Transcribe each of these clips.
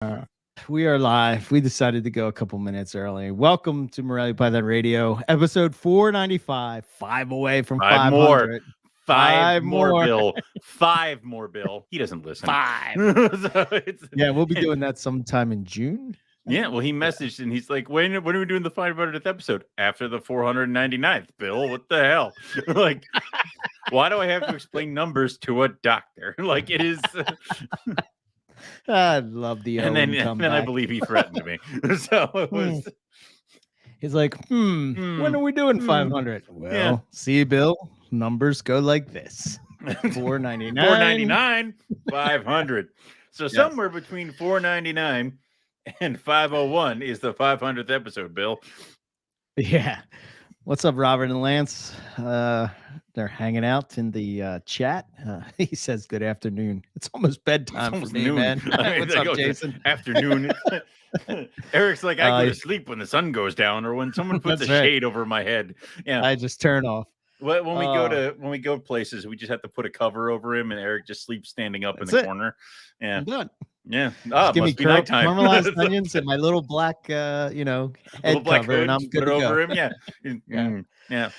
Uh, we are live. We decided to go a couple minutes early. Welcome to Morelli Python Radio, episode 495. 5 away from Five more. 500. Five more, more. Bill. 5 more, Bill. He doesn't listen. 5. So Yeah, we'll be doing that sometime in June. Yeah, well, he messaged and he's like, when are we doing the 500th episode? After the 499th, Bill. What the hell? Like, why do I have to explain numbers to a doctor? Like, it is. I love the and Owen then comeback. I believe he threatened me. So it was. He's like, when are we doing 500? Well, Yeah. See, Bill, numbers go like this. 499. 499, 500. So somewhere between 499 and 501 is the 500th episode, Bill. Yeah. What's up, Robert and Lance? They're hanging out in the chat. He says, good afternoon. It's almost bedtime for me, noon. man. What's up, Jason? Afternoon. Eric's like, I go to sleep when the sun goes down or when someone puts a shade over my head. Yeah, I just turn off. When we go places, we just have to put a cover over him, and Eric just sleeps standing up in the corner. Yeah, I'm done. Yeah, give me nighttime. Caramelized onions and my little black, head black cover, hood, and I'm good to over go. him. Yeah.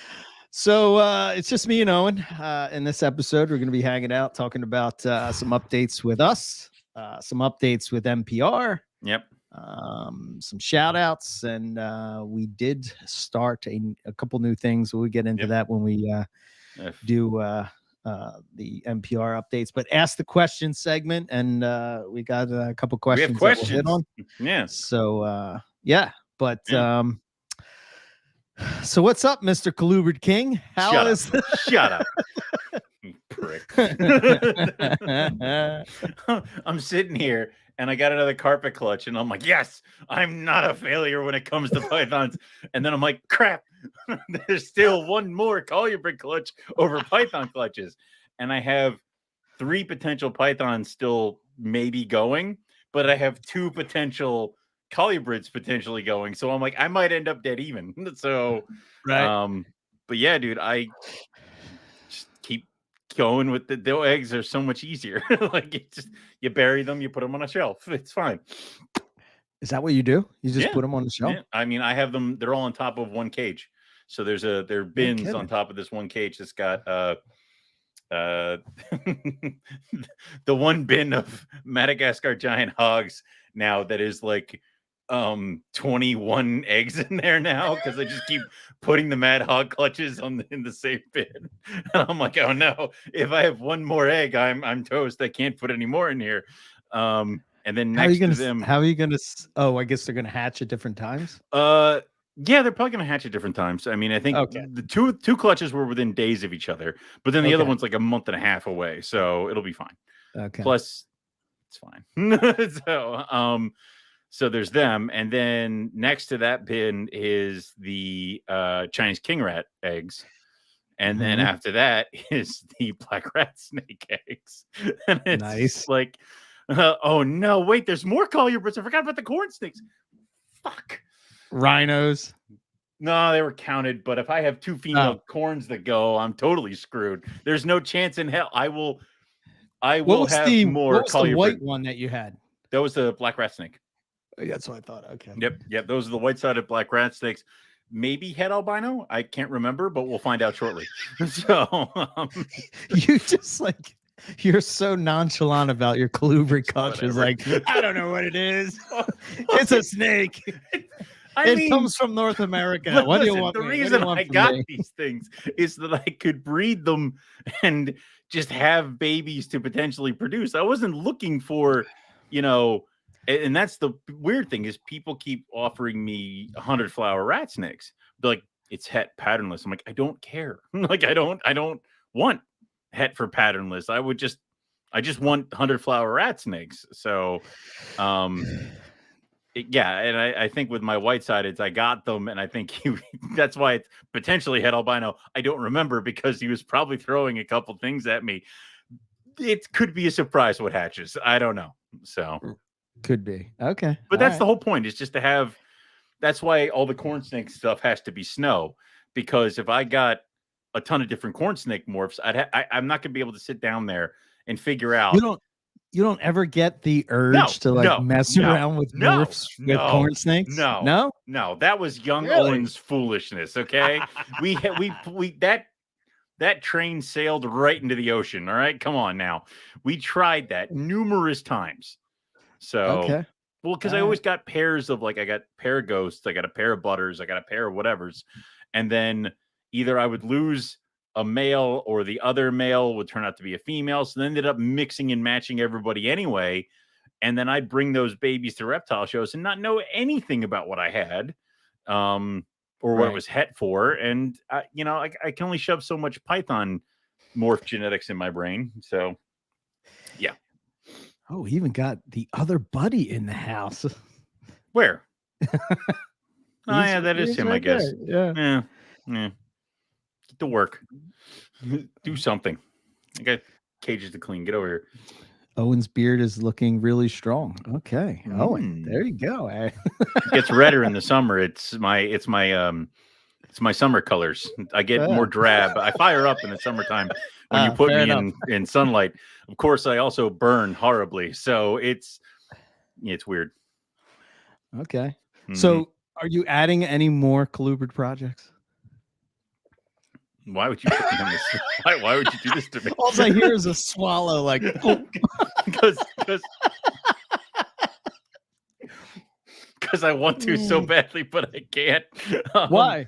So it's just me and Owen. In this episode, we're going to be hanging out, talking about some updates with us, some updates with MPR. Yep. Some shout outs, and we did start a couple new things. We'll get into that when we do the MPR updates. But ask the question segment, and we got a couple questions. We have questions. That we'll hit on. Yeah. So so what's up, Mr. Colubrid King? Shut up. You prick. I'm sitting here and I got another carpet clutch and I'm like, yes, I'm not a failure when it comes to pythons. And then I'm like, crap, there's still one more colubrid clutch over python clutches. And I have 3 potential pythons still maybe going, but I have 2 potential colubrids potentially going. So I'm like, I might end up dead even. So, right. But yeah, dude, I just keep going with the eggs are so much easier. Like you bury them, you put them on a shelf. It's fine. Is that what you do? You just put them on the shelf? Yeah. I mean, I have them. They're all on top of one cage. So there are bins on top of this one cage that's got the one bin of Madagascar giant hogs now that is like 21 eggs in there now because I just keep putting the mad hog clutches in the same bin. And I'm like, oh no, if I have one more egg, I'm toast. I can't put any more in here. And then next to them, how are you gonna? Oh, I guess they're gonna hatch at different times. Yeah, they're probably gonna hatch at different times. I mean, I think the two clutches were within days of each other, but then the other one's like a month and a half away, so it'll be fine. Okay. Plus, it's fine. So there's them, and then next to that bin is the Chinese king rat eggs, and then after that is the black rat snake eggs. And it's nice. Like, oh no, wait, there's more colubrids. I forgot about the corn snakes. Fuck. Rhinos. No, they were counted, but if I have 2 female corns that go, I'm totally screwed. There's no chance in hell. I will have more colubrids. What was the white one that you had? That was the black rat snake. That's what I thought. Okay. Yep. Those are the white-sided black rat snakes. Maybe het albino. I can't remember, but we'll find out shortly. So you just like you're so nonchalant about your colubrid clutches. Like, I don't know what it is. It's a snake. It comes from North America. What do you want? The reason I got these things is that I could breed them and just have babies to potentially produce. I wasn't looking for, and that's the weird thing is people keep offering me 100 flower rat snakes. They're like, it's het patternless. I'm like, I don't care. Like, I don't want het for patternless. I just want 100 flower rat snakes. So, and I think with my white-sideds, I got them, and I think that's why it's potentially het albino. I don't remember because he was probably throwing a couple things at me. It could be a surprise what hatches. I don't know. So could be. Okay. But that's the whole point, is just to have. That's why all the corn snake stuff has to be snow, because if I got a ton of different corn snake morphs, I'm not going to be able to sit down there and figure out you don't ever get the urge to like mess around with morphs with corn snakes? No, that was young Owen's foolishness. Okay, we that train sailed right into the ocean. All right, come on now. We tried that numerous times. So, well, because I always got pairs of like, I got a pair of ghosts, I got a pair of butters, I got a pair of whatevers, and then either I would lose a male or the other male would turn out to be a female. So then ended up mixing and matching everybody anyway. And then I'd bring those babies to reptile shows and not know anything about what I had. Or what it was het for. And, I can only shove so much Python morph genetics in my brain. So, yeah. Oh, we even got the other buddy in the house. Where? Yeah, that is him, right, I guess. Yeah. Get to work. Do something. I got cages to clean. Get over here. Owen's beard is looking really strong. Okay. Owen, there you go. It gets redder in the summer. It's my summer colors. I get more drab. I fire up in the summertime when you put me in sunlight. Of course, I also burn horribly. So it's weird. Okay. So are you adding any more colubrid projects? Why would you put me on this? Why would you do this to me? All I hear is a swallow, like because I want to so badly, but I can't. Why?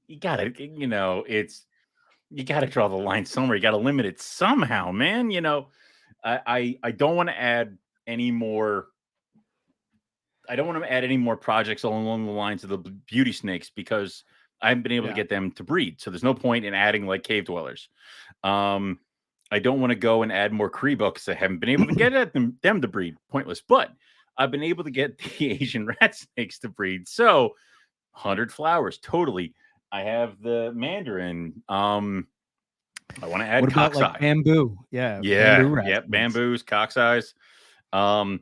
You gotta, you gotta draw the line somewhere. You gotta limit it somehow, man. I don't want to add any more. I don't want to add any more projects along the lines of the beauty snakes because I haven't been able to get them to breed. So there's no point in adding like cave dwellers. I don't want to go and add more Kribo because I haven't been able to get at them to breed. Pointless. But I've been able to get the Asian rat snakes to breed. So 100 flowers, totally. I have the mandarin. I want to add cockseye. Like bamboo? Yeah. Bamboos, cockseyes. And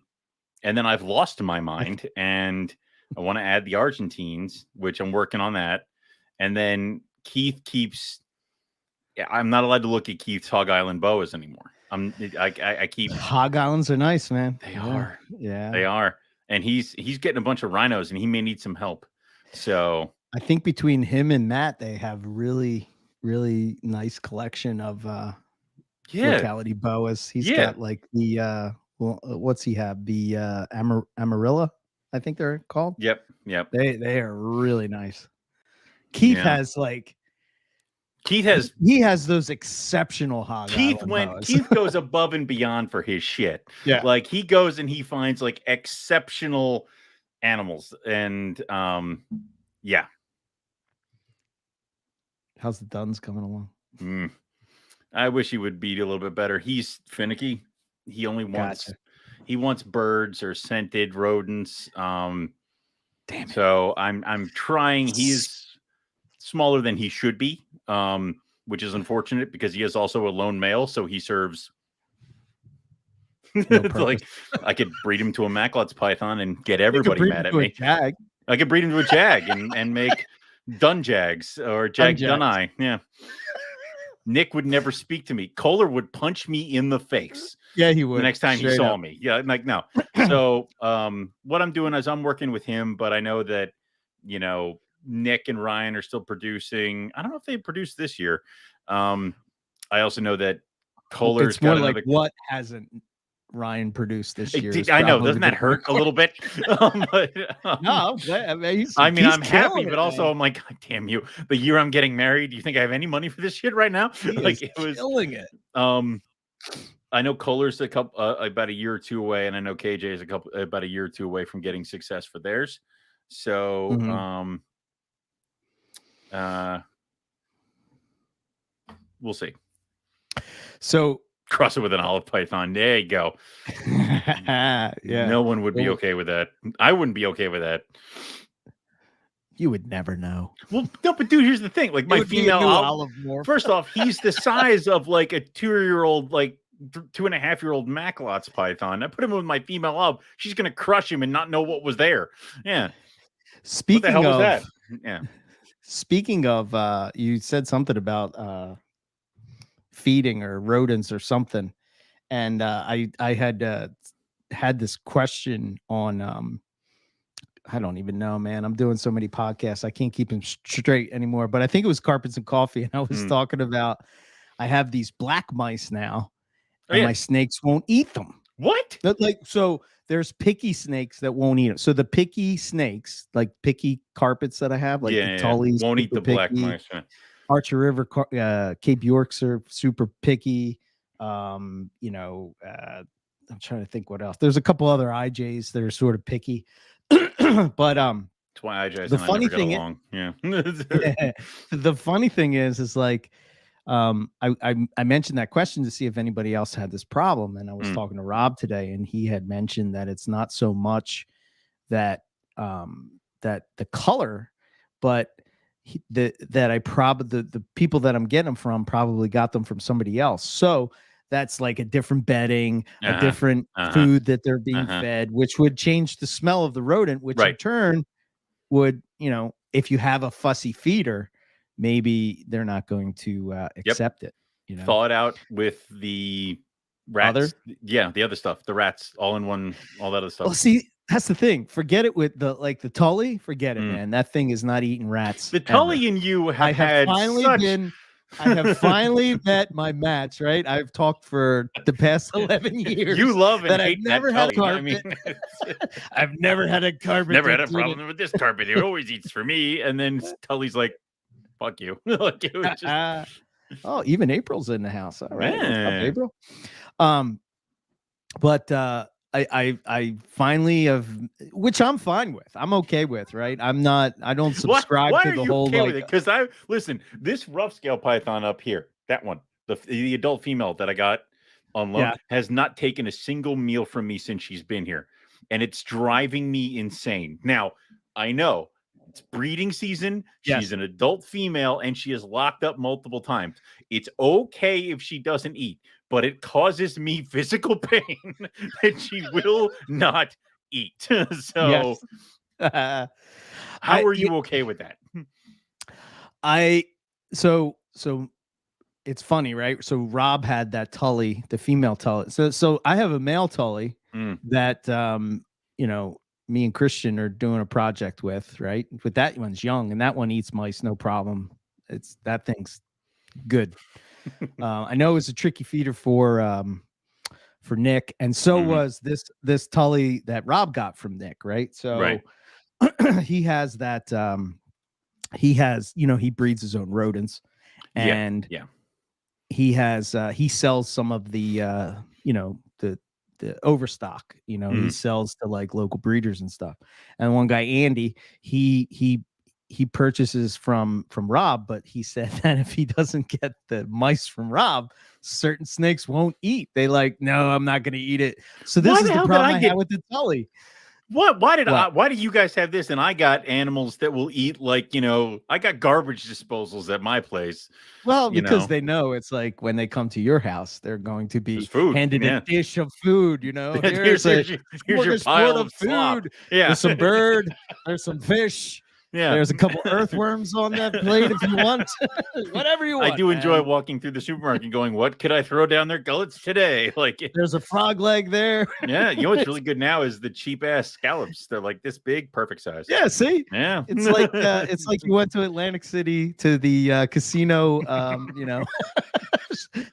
then I've lost my mind and I want to add the Argentines, which I'm working on that. And then Keith keeps. I'm not allowed to look at Keith's Hog Island boas anymore. I keep. Hog Islands are nice, man. They are. Yeah, they are. And he's getting a bunch of rhinos, and he may need some help. So I think between him and Matt, they have really, really nice collection of locality boas. He's got like the what's he have? The Amarilla, I think they're called. Yep. They are really nice. Keith has those exceptional hog. Keith goes above and beyond for his shit. Yeah. Like he goes and he finds like exceptional animals. And yeah. How's the Duns coming along? I wish he would be a little bit better. He's finicky. He only wants he wants birds or scented rodents. Damn it. So I'm trying. He's smaller than he should be, which is unfortunate because he is also a lone male, so he serves. Like I could breed him to a Macklot's python and get everybody mad at me. I could breed him to a jag and make dun jags or jag dunai. Yeah. Nick would never speak to me. Kohler would punch me in the face. Yeah, he would. The next time he saw me. Yeah, like no. So what I'm doing is I'm working with him, but I know that Nick and Ryan are still producing. I don't know if they produced this year. I also know that Kohler's got more like what hasn't Ryan produced this year. I know. Doesn't that hurt a little bit? No, I'm happy, but also I'm like, God damn you! The year I'm getting married, do you think I have any money for this shit right now? It was killing it. I know Kohler's about a year or two away, and I know KJ is about a year or two away from getting success for theirs. So, we'll see. So cross it with an olive python. There you go. Yeah. No one would be okay with that. I wouldn't be okay with that. You would never know. Well, no, but dude, here's the thing. Like my female olive morph. First off, he's the size of like a 2-year-old, like 2.5-year-old Macklot's python. I put him with my female olive. She's gonna crush him and not know what was there. Yeah. Speaking what the hell of was that? Yeah. Speaking of, you said something about feeding or rodents or something, and I had this question on I don't even know, man. I'm doing so many podcasts. I can't keep them straight anymore. But I think it was Carpets and Coffee. And I was talking about I have these black mice now, and my snakes won't eat them. What? Like, so there's picky snakes that won't eat them. So the picky snakes, like picky carpets that I have, like the Tullies, won't eat the black mice. Archer River, Cape Yorks are super picky. You know, I'm trying to think what else. There's a couple other IJs that are sort of picky. But that's why IJs the funny thing along. The funny thing is like I mentioned that question to see if anybody else had this problem, and I was talking to Rob today, and he had mentioned that it's not so much that that the color, but the people that I'm getting them from probably got them from somebody else. So that's like a different bedding, a different food that they're being fed, which would change the smell of the rodent, which in turn would, you know, if you have a fussy feeder, maybe they're not going to accept it. You know, thaw it out with the rats. The other stuff, the rats, all in one, all that other stuff. Well, see, that's the thing. Forget it with the Tully. Forget it, man. That thing is not eating rats. The Tully and you have I have finally met my match, right? I've talked for the past 11 years. You love and I've never had a carpet. I mean, I've never had a carpet. Never had a problem with this carpet. It always eats for me. And then Tully's like, fuck you. Like, it was just... oh, even April's in the house. All right. April. But I finally have, which I'm fine with. I'm okay with, right? I don't subscribe to the whole with it? Because listen, this rough scale python up here, that one, the adult female that I got on loan, has not taken a single meal from me since she's been here, and it's driving me insane. Now, I know it's breeding season. She's an adult female, and she is locked up multiple times. It's okay if she doesn't eat, but it causes me physical pain that she will not eat. So, how are you okay with that? So it's funny, right? So Rob had that Tully, the female Tully. So I have a male Tully that you know, me and Christian are doing a project with, right? But that one's young, and that one eats mice, no problem. That thing's good. I know it was a tricky feeder for Nick, and so was this Tully that Rob got from Nick, right? So he has that. He has, you know, he breeds his own rodents, and he sells some of the you know, the overstock. You know, he sells to like local breeders and stuff. And one guy, Andy, he purchases from Rob, but he said that if he doesn't get the mice from Rob, certain snakes won't eat. They like, no, I'm not going to eat it. So this is the problem I had with the Tully. What? Why do you guys have this? And I got animals that will eat, like, you know, I got garbage disposals at my place. Well, because they know it's like when they come to your house, they're going to be handed a dish of food, you know. Here's your pile of food. Slop. Yeah. There's some bird, there's some fish. Yeah, there's a couple earthworms on that plate if you want. Whatever you want. I do enjoy walking through the supermarket going, what could I throw down their gullets today? Like, there's a frog leg there. Yeah, you know what's really good now is the cheap ass scallops. They're like this big, perfect size. Yeah, see? Yeah. It's like you went to Atlantic City to the casino, you know.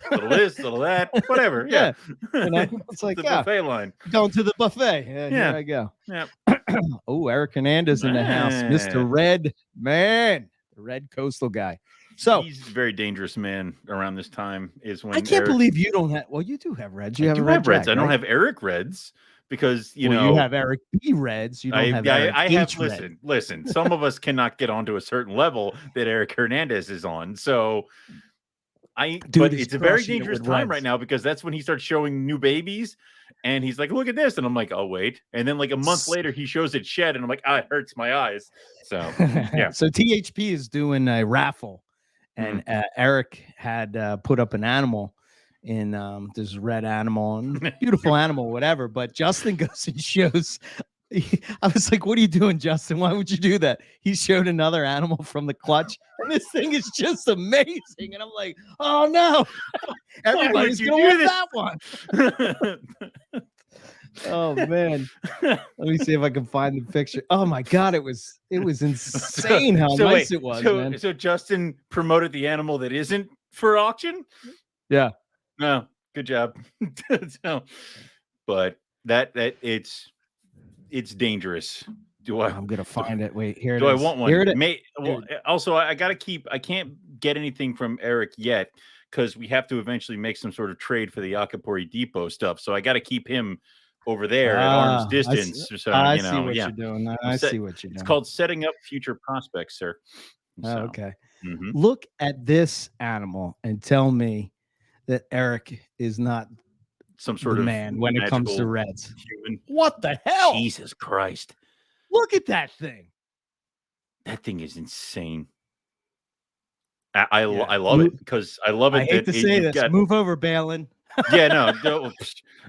Little this, little that, whatever. Yeah. You know, it's like the buffet line. Going to the buffet. Here I go. Yeah. Oh, Eric Hernandez in the house. Mr. Red, man. The red coastal guy. So he's a very dangerous man around this time. Is when I can't believe you don't have. Well, you do have reds. You have reds. Jack, I don't have Eric reds because you know you have Eric B reds. You don't have Eric H red. Listen. Some of us cannot get onto a certain level that Eric Hernandez is on. So. But it's a very dangerous time right now because that's when he starts showing new babies and he's like, look at this. And I'm like, oh, wait. And then like a month later, he shows it shed and I'm like, it hurts my eyes. So, yeah. So THP is doing a raffle and Eric had put up an animal in this red animal and beautiful animal, whatever. But Justin goes and shows I was like, what are you doing, Justin? Why would you do that? He showed another animal from the clutch, and this thing is just amazing. And I'm like, oh no, everybody's gonna want that one. Oh man. Let me see if I can find the picture. Oh my god, it was insane how nice it was, man. So Justin promoted the animal that isn't for auction? Yeah. No, good job. So, but that it's dangerous. I'm gonna find it. Wait, here it is. Do I want one? Here it is. Also, I can't get anything from Eric yet because we have to eventually make some sort of trade for the Yakapori Depot stuff. So I got to keep him over there at arm's distance. I see what you're doing. I see what you're doing. It's called setting up future prospects, sir. So, okay. Look at this animal and tell me that Eric is not some sort of man when it comes to reds. Human. What the hell? Jesus Christ. Look at that thing. That thing is insane. I love it because I love it. I hate to say this. Move over, Balin. Yeah, no.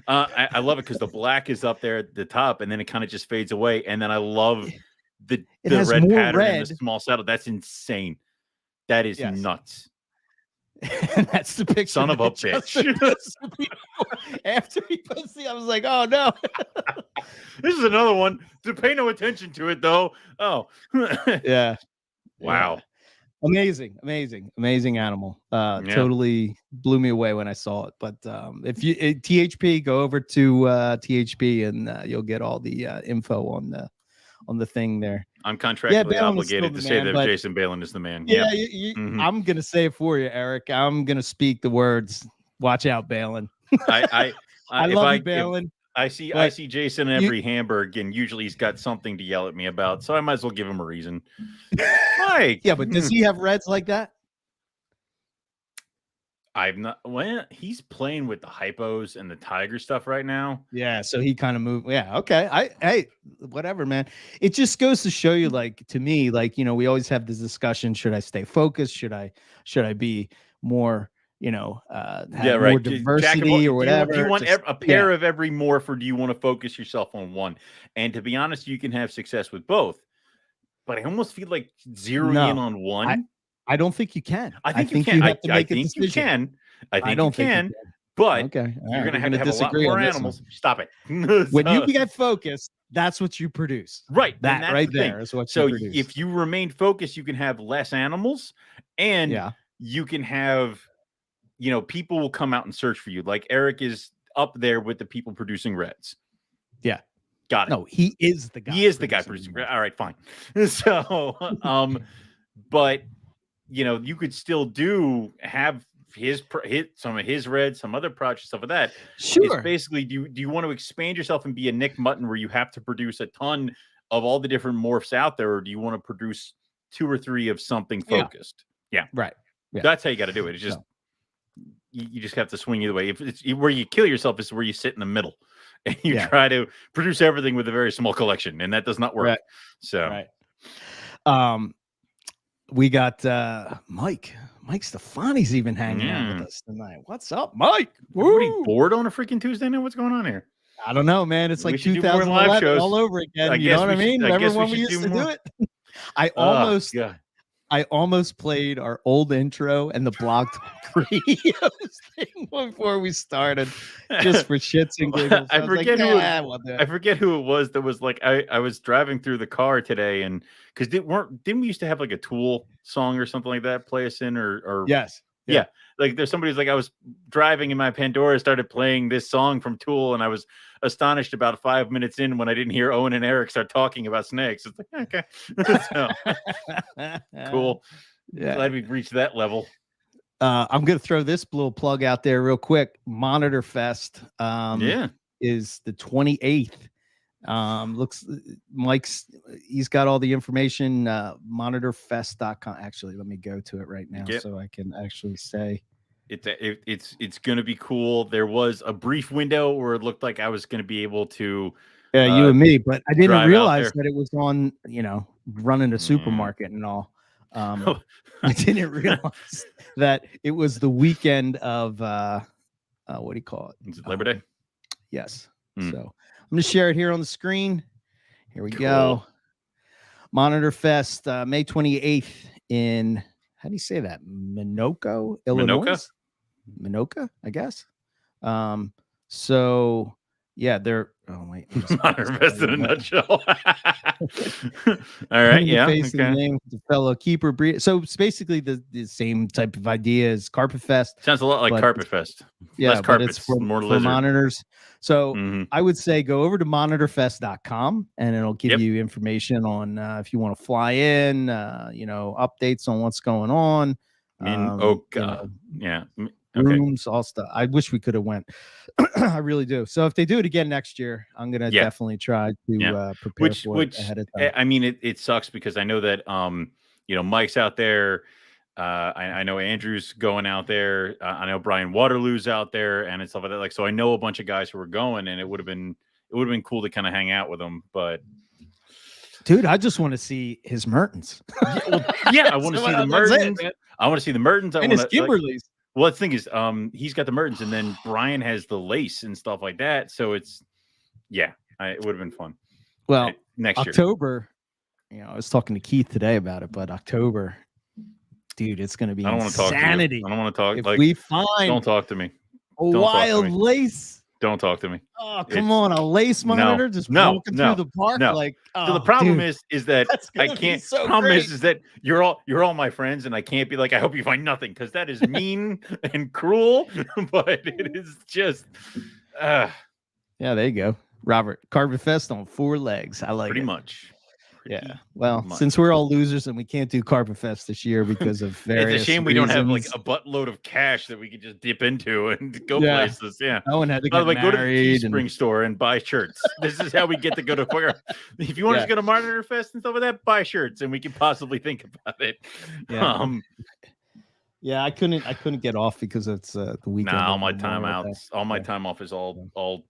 I love it because the black is up there at the top, and then it kind of just fades away. And then I love the red pattern in the small saddle. That's insane. That is nuts. And that's the picture. Son of a bitch. After he puts I was like, oh no. This is another one. To pay no attention to it though. Oh. Yeah. Wow. Amazing animal. Totally blew me away when I saw it. But if you THP, go over to THP and you'll get all the info on the thing there. I'm contractually obligated to say that Jason Balin is the man. Yeah, I'm gonna say it for you, Eric. I'm gonna speak the words. Watch out, Balin. I love you, Balin. I see Jason in every Hamburg, and usually he's got something to yell at me about, so I might as well give him a reason. Mike. Yeah, but does he have reds like that? I've not. Well, he's playing with the hypos and the tiger stuff right now. Yeah, so he kind of moved. Yeah, okay. Hey, whatever, man. It just goes to show you, like, to me, like, we always have this discussion: should I stay focused? Should I be more, have more diversity or whatever? Do you want a pair of every morph, or do you want to focus yourself on one? And to be honest, you can have success with both. But I almost feel like zeroing in on one. I don't think you can. I think you can. You have to make I think you can. I think you can. But okay, you're going to have a lot more animals. Stop it. When you get focused, that's what you produce. Right. That right there is what you produce. So if you remain focused, you can have less animals, and you can have, people will come out and search for you. Like Eric is up there with the people producing reds. Yeah. Got it. No, he is the guy. He is the guy producing. All right, fine. So, but you could still have some of his red, some other projects, stuff like that. Sure. It's basically, do you want to expand yourself and be a Nick Mutton where you have to produce a ton of all the different morphs out there, or do you want to produce 2 or 3 of something focused? Yeah. Right. Yeah. That's how you got to do it. It's just you just have to swing either way. If it's where you kill yourself is where you sit in the middle and you try to produce everything with a very small collection, and that does not work. Right. So we got Mike Stefani's even hanging out with us tonight. What's up, Mike? Everybody bored on a freaking Tuesday now? What's going on here? I don't know, man. It's like 2011 all over again. You know what I mean? Remember when we used to do it? I almost played our old intro and the blog talk radios thing before we started, just for shits and giggles. I forget who it was that was like, I was driving through the car today, and because didn't we used to have like a Tool song or something like that play us in, or yes. Yeah. Like there's somebody who's like, I was driving in my Pandora, started playing this song from Tool, and I was astonished about 5 minutes in when I didn't hear Owen and Eric start talking about snakes. It's like, okay. So, cool. Yeah. Glad we've reached that level. I'm going to throw this little plug out there real quick. Monitor Fest is the 28th. He's got all the information, monitorfest.com. Actually, let me go to it right now so I can actually say it's going to be cool. There was a brief window where it looked like I was going to be able to you and me, but I didn't realize that it was on, running a supermarket and all. I didn't realize that it was the weekend of what do you call it? Is it Labor Day? Yes. So I'm going to share it here on the screen. Here we Cool. go. Monitor Fest, May 28th in, how do you say that? Minocqua, Illinois? Minoka, I guess. So yeah, they're, oh wait. Monitor Fest in a nutshell. All right. Yeah. Face the name of the fellow keeper breed. So it's basically the same type of idea as Carpet Fest. Sounds a lot like Carpet Fest. Yeah, less carpets, but it's more for lizard. monitors. So I would say go over to monitorfest.com and it'll give you information on if you want to fly in, updates on what's going on. Yeah. Rooms, all stuff. I wish we could have went. I really do. So if they do it again next year, I'm gonna definitely try to prepare for it ahead of time. I mean, it sucks because I know that Mike's out there. I know Andrew's going out there. I know Brian Waterloo's out there and stuff like that. Like, so I know a bunch of guys who were going, and it would have been cool to kind of hang out with them. But dude, I just want to see his Mertens. I want to see the Mertens. I want to see the Mertens. And his Kimberleys. Well, the thing is, he's got the Mertens, and then Brian has the lace and stuff like that. So it's, it would have been fun. Well, next October, I was talking to Keith today about it, but October, dude, it's going to be insanity. I don't want to talk. If we find, don't talk to me. A wild lace. Don't talk to me. Oh, come on, a lace monitor just walking through the park. Like, so the problem is that I can't. So problem is that you're all my friends, and I can't be like, I hope you find nothing, because that is mean and cruel. But it is just, yeah, there you go, Robert. Carpet Fest on 4 legs. I like pretty it. much. Yeah. Well, since we're all losers and we can't do Carpet Fest this year because of various it's a shame we don't have like a buttload of cash that we could just dip into and go places. Yeah. Owen had to get married. Go to the Spring store and buy shirts. This is how we get to go to if you want to go to Monitor Fest and stuff like that, buy shirts, and we can possibly think about it. Yeah. I couldn't get off because it's the weekend. All my time time off is all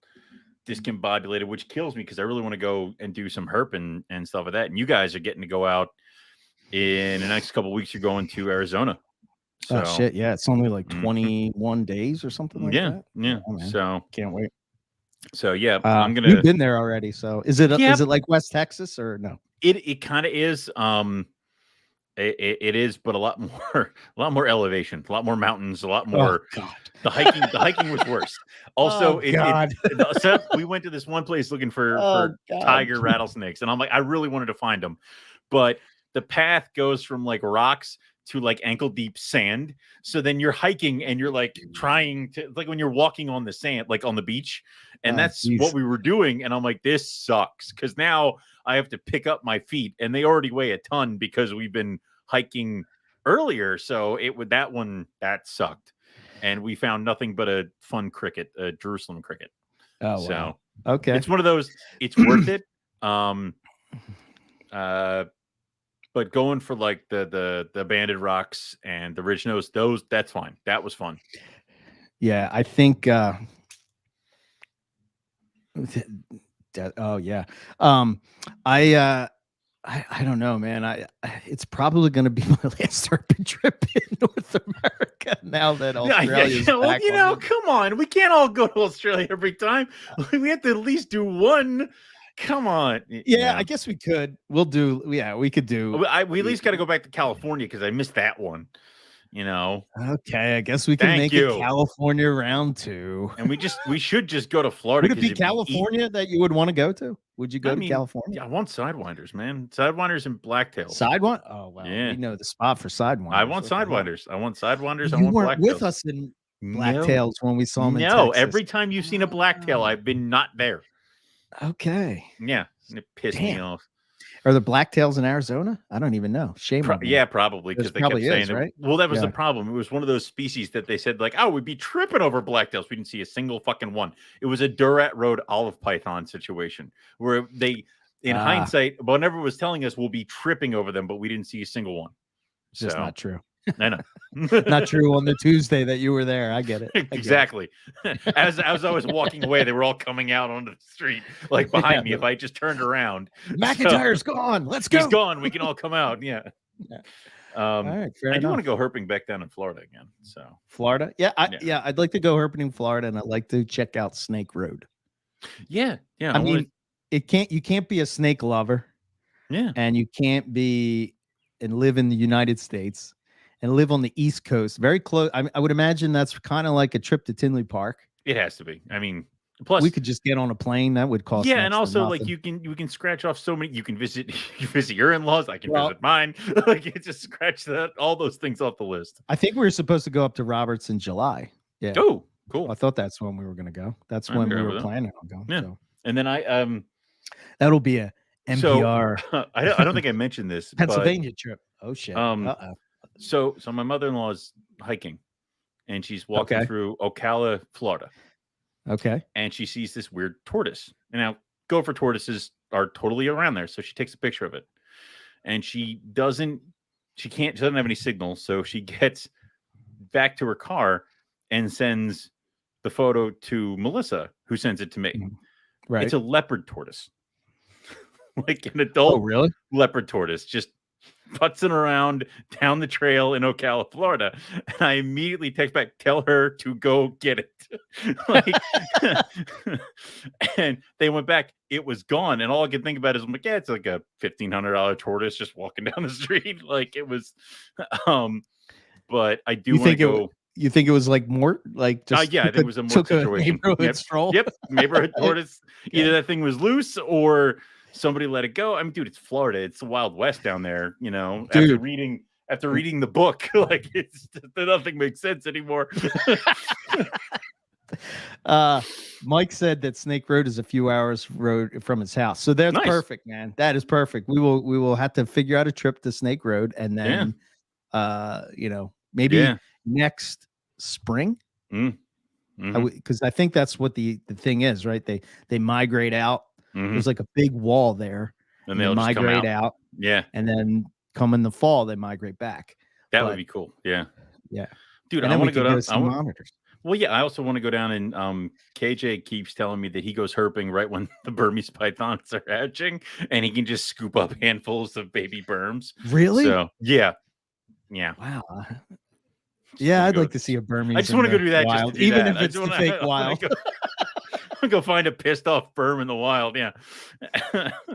discombobulated, which kills me because I really want to go and do some herping and stuff like that. And you guys are getting to go out in the next couple of weeks. You're going to Arizona. So, oh shit! Yeah, it's only like 21 days or something like that. Yeah. So can't wait. So I'm gonna. You've been there already. So is it like West Texas or no? It kind of is. It is, but a lot more elevation, a lot more mountains, a lot more. Oh, God. The hiking was worse. Also, so we went to this one place looking for tiger rattlesnakes, and I'm like, I really wanted to find them, but the path goes from like rocks to like ankle deep sand. So then you're hiking and you're like trying to, like when you're walking on the sand, like on the beach, and that's what we were doing. And I'm like, this sucks, because now I have to pick up my feet, and they already weigh a ton because we've been hiking earlier. So that sucked. And we found nothing but a fun cricket, a Jerusalem cricket. Oh, so wow. Okay. It's one of those, it's worth it. But going for like the banded rocks and the ridge nose, that's fine. That was fun. Yeah, I think I don't know, man. It's probably going to be my last herping trip in North America now that Australia's back. Well, come on. We can't all go to Australia every time. We have to at least do one. Come on. Yeah, I guess we could. We could do. We at least got to go back to California because I missed that one. Okay, I guess we can make it California round 2. And we should just go to Florida. Would it be California that you would want to go to? Would you go to California? Yeah, I want sidewinders, man. Sidewinders and blacktails. Sidewind? Oh, wow. Yeah. We know the spot for sidewinders. I want sidewinders. I want sidewinders. You weren't with us in blacktails when we saw them in Texas. Every time you've seen a blacktail, I've been not there. Okay. Yeah, and it pissed me off. Are the blacktails in Arizona? I don't even know. Shame on me. Yeah, probably, because they kept saying right? Well, that was the problem. It was one of those species that they said like, oh, we'd be tripping over blacktails. We didn't see a single fucking one. It was a Durat Road olive python situation where they, in hindsight, whenever it was telling us we'll be tripping over them, but we didn't see a single one. It's just not true. I know. Not true on the Tuesday that you were there. I get it. Exactly. As I was walking away, they were all coming out onto the street, like behind me. If I just turned around, McIntyre's gone. Let's go. He's gone. We can all come out. Yeah. All right. I do want to go herping back down in Florida again. So Florida, I'd like to go herping in Florida, and I'd like to check out Snake Road. Yeah. I mean, you can't be a snake lover. Yeah. And you can't be and live in the United States and live on the East Coast, very close. I would imagine that's kind of like a trip to Tinley Park. It has to be. I mean, plus we could just get on a plane. That would cost yeah, next and to also like nothing. you can scratch off so many. You can visit your in-laws. I can visit mine. Like you just scratch all those things off the list. I think we were supposed to go up to Roberts in July. Yeah. Oh, cool. I thought that's when we were going to go. That's when we were planning on going. Yeah. So. And then that'll be a MPR. So, I don't think I mentioned this. Pennsylvania trip. Oh shit. So my mother-in-law is hiking, and she's walking through Ocala, Florida. Okay. And she sees this weird tortoise. And now gopher tortoises are totally around there, so she takes a picture of it. And she doesn't have any signal, so she gets back to her car and sends the photo to Melissa, who sends it to me. Right. It's a leopard tortoise. Like an adult leopard tortoise, just putzing around down the trail in Ocala, Florida. And I immediately text back, tell her to go get it. And they went back, it was gone. And all I could think about is, I'm like, yeah, it's like a $1,500 tortoise just walking down the street. Like it was, but I do want to go. You think it was like more like just I think it was a more situation. Neighborhood stroll. Yep, neighborhood tortoise. Either that thing was loose or somebody let it go. I mean, dude, it's Florida. It's the Wild West down there. You know, dude. after reading the book, like nothing makes sense anymore. Mike said that Snake Road is a few hours road from his house, so that's perfect, man. That is perfect. We will have to figure out a trip to Snake Road, and then maybe next spring. Because I think that's what the thing is, right? They migrate out. There's like a big wall there, and they'll migrate out. Yeah, and then come in the fall, they migrate back. That would be cool. Yeah, dude. And I want to go down. I monitors. Well, yeah, I also want to go down, and KJ keeps telling me that he goes herping right when the Burmese pythons are hatching, and he can just scoop up handfuls of baby berms. Really? So yeah. Wow. Yeah, I'd like to see a Burmese. I just want to go do that, wild, just to do even that. if it's the fake wild. Go find a pissed off berm in the wild. Yeah.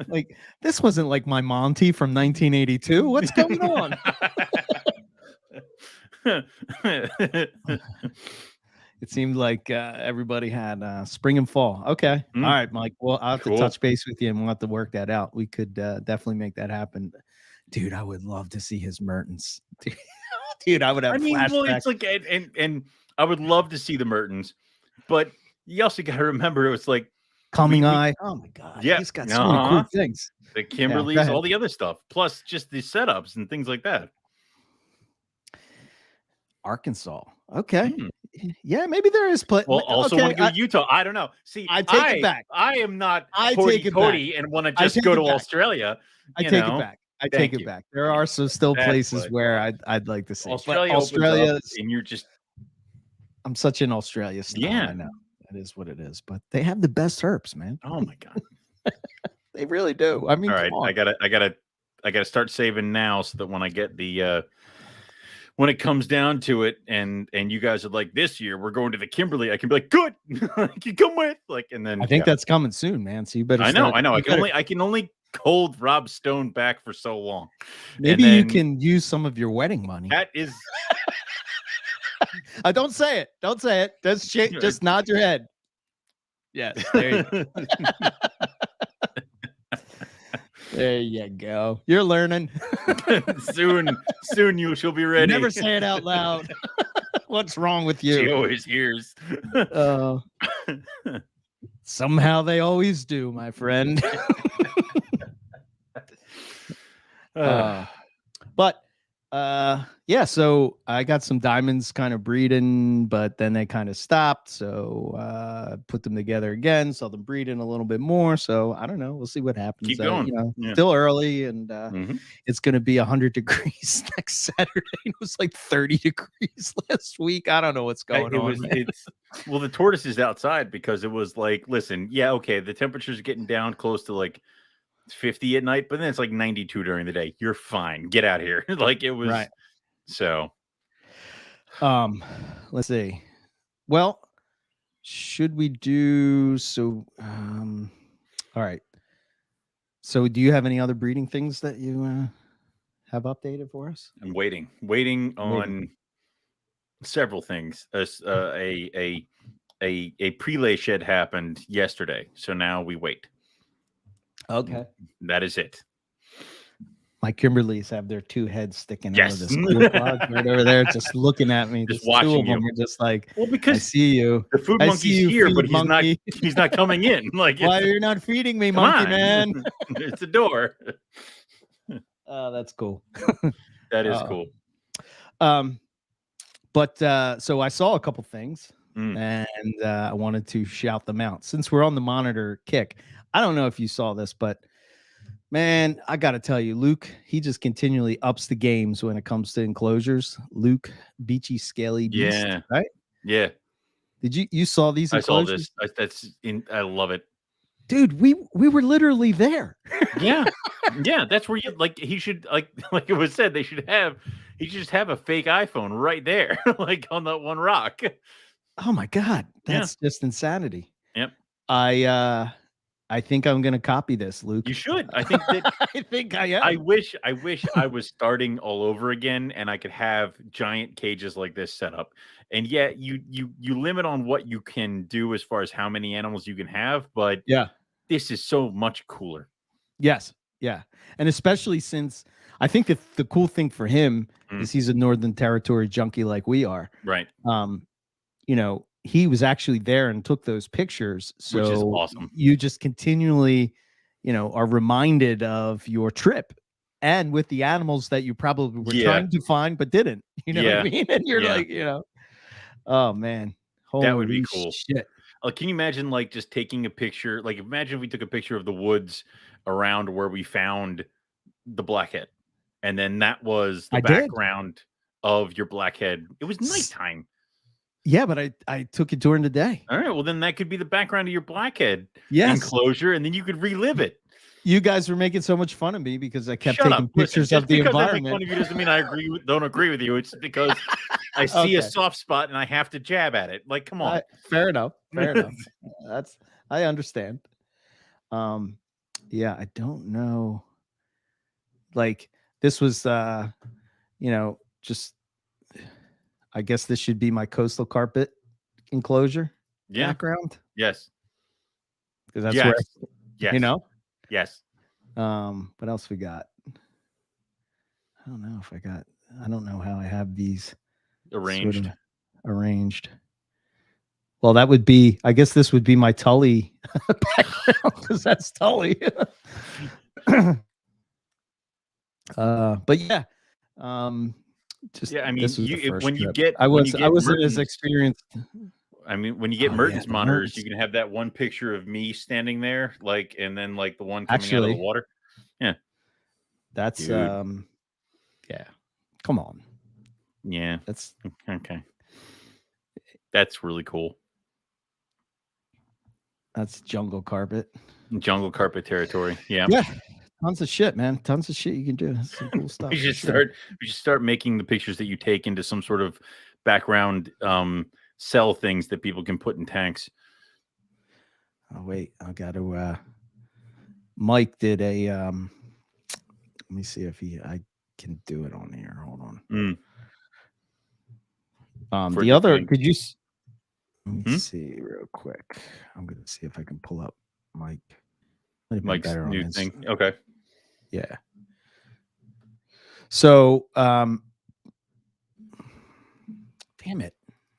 Like this wasn't like my Monty from 1982. What's going on? It seemed like everybody had spring and fall. Okay. All right, Mike. Well, I'll have to touch base with you and we'll have to work that out. We could definitely make that happen. Dude, I would love to see his Mertens. Dude, I would have flashbacks. Well, it's like, and I would love to see the Mertens, but you also got to remember it was like Coming Eye. Oh my God. Yeah. He's got so many cool things. The Kimberleys, all the other stuff, plus just the setups and things like that. Arkansas. Okay. Yeah, maybe there is. Well, also want to go to Utah. I don't know. See, I take it back. I am not Cody and want to just go to Australia. I take it back. I take it back. There are still places where I'd like to see. Australia, and you're just. I'm such an Australia star. Yeah, I know that is what it is. But they have the best herps, man. Oh my God, they really do. I mean, all right, I gotta start saving now so that when I get the when it comes down to it, and you guys are like, this year we're going to the Kimberley, I can be like, good, you come with, like, and then I think that's coming soon, man. So you better. I know. I can only hold Rob Stone back for so long. Maybe you can use some of your wedding money. That is. Don't say it. Don't say it. Just nod your head. Yes. There you go. There you go. You're learning. Soon she'll be ready. Never say it out loud. What's wrong with you? She always hears. Somehow they always do, my friend. But yeah, so I got some diamonds kind of breeding, but then they kind of stopped. So put them together again, saw them breeding a little bit more. So I don't know. We'll see what happens. Keep going. Still early, and it's going to be 100 degrees next Saturday. It was like 30 degrees last week. I don't know what's going on. Well, the tortoise is outside because it was like, listen, okay, the temperature's getting down close to like 50 at night, but then it's like 92 during the day. You're fine. Get out of here. Like it was right. So let's see. Well, should we do so? All right. So do you have any other breeding things that you have updated for us? I'm waiting on several things. A prelay shed happened yesterday, so now we wait. Okay. That is it. My Kimberleys have their two heads sticking out of Yes. this cool closet right over there, just looking at me. Just Two of watching them you. are just like, Well, I because see you. the food I monkey's see you, here, food but he's monkey. not coming in. Like, Why you're not feeding me, come monkey on. man? It's a door. Oh, that's cool. That is cool. But so I saw a couple things and I wanted to shout them out. Since we're on the monitor kick, I don't know if you saw this, but man, I got to tell you, Luke, he just continually ups the games when it comes to enclosures. Luke, Beachy Scaly Beast, right? Yeah. Did you saw these enclosures? I saw this. I love it. Dude, we were literally there. Yeah. Yeah, that's where you like he should like it was said he should just have a fake iPhone right there, like on that one rock. Oh my God. That's just insanity. Yep. I think I'm gonna copy this, Luke. You should. I think that I think I am. I wish I was starting all over again and I could have giant cages like this set up. And yet you limit on what you can do as far as how many animals you can have, but this is so much cooler. Yes. Yeah. And especially since I think that the cool thing for him is he's a Northern Territory junkie like we are. Right. You know, he was actually there and took those pictures. So which is awesome. You just continually, you know, are reminded of your trip and with the animals that you probably were trying to find but didn't. You know what I mean? And you're like, you know, oh man. That would be cool. Shit. Can you imagine like just taking a picture? Like imagine if we took a picture of the woods around where we found the blackhead. And then that was the background of your blackhead. It was nighttime. Yeah, but I took it during the day. All right. Well, then that could be the background of your blackhead enclosure, and then you could relive it. You guys were making so much fun of me because I kept taking pictures of the environment. I make fun of you doesn't mean I don't agree with you. It's because I see a soft spot and I have to jab at it. Like, come on. Fair enough. Fair enough. I understand. Yeah, I don't know. Like this was you know, just I guess this should be my coastal carpet enclosure background. Yes. Because that's where you know? Yes. What else we got? I don't know if I don't know how I have these arranged. Sort of arranged. Well, that would be, I guess this would be my Tully background because that's Tully. But yeah. Just I mean, I wasn't as experienced. I mean, when you get Mertens monitors, you can have that one picture of me standing there, like, and then like the one coming out of the water. Yeah, that's yeah. Come on. Yeah, that's okay. That's really cool. That's jungle carpet territory. Yeah. Yeah. Tons of shit, man. Tons of shit you can do. That's some cool stuff. We should start making the pictures that you take into some sort of background cell things that people can put in tanks. Oh wait, I got to Mike did a let me see if I can do it on here. Hold on. The other could you let me see real quick. I'm going to see if I can pull up Mike's new thing. Okay. Yeah. So, damn it.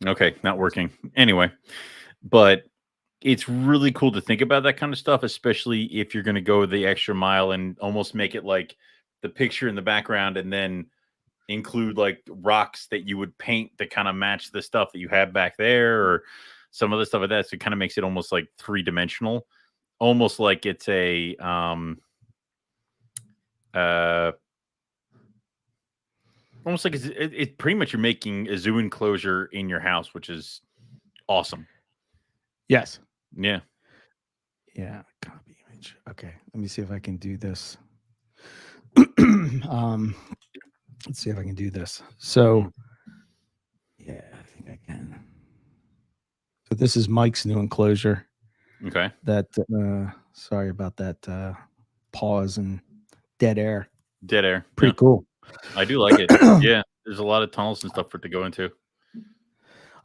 Okay, not working. Anyway, but it's really cool to think about that kind of stuff, especially if you're going to go the extra mile and almost make it like the picture in the background and then include like rocks that you would paint that kind of match the stuff that you have back there or some other stuff like that. So it kind of makes it almost like three-dimensional, almost like it's a almost like it's pretty much you're making a zoo enclosure in your house, which is awesome. Yes. Yeah. Yeah. Copy image. Okay. Let me see if I can do this. Let's see if I can do this. So, yeah, I think I can. So this is Mike's new enclosure. Okay. That sorry about that pause and dead air. Dead air. Pretty cool. I do like it. Yeah, there's a lot of tunnels and stuff for it to go into.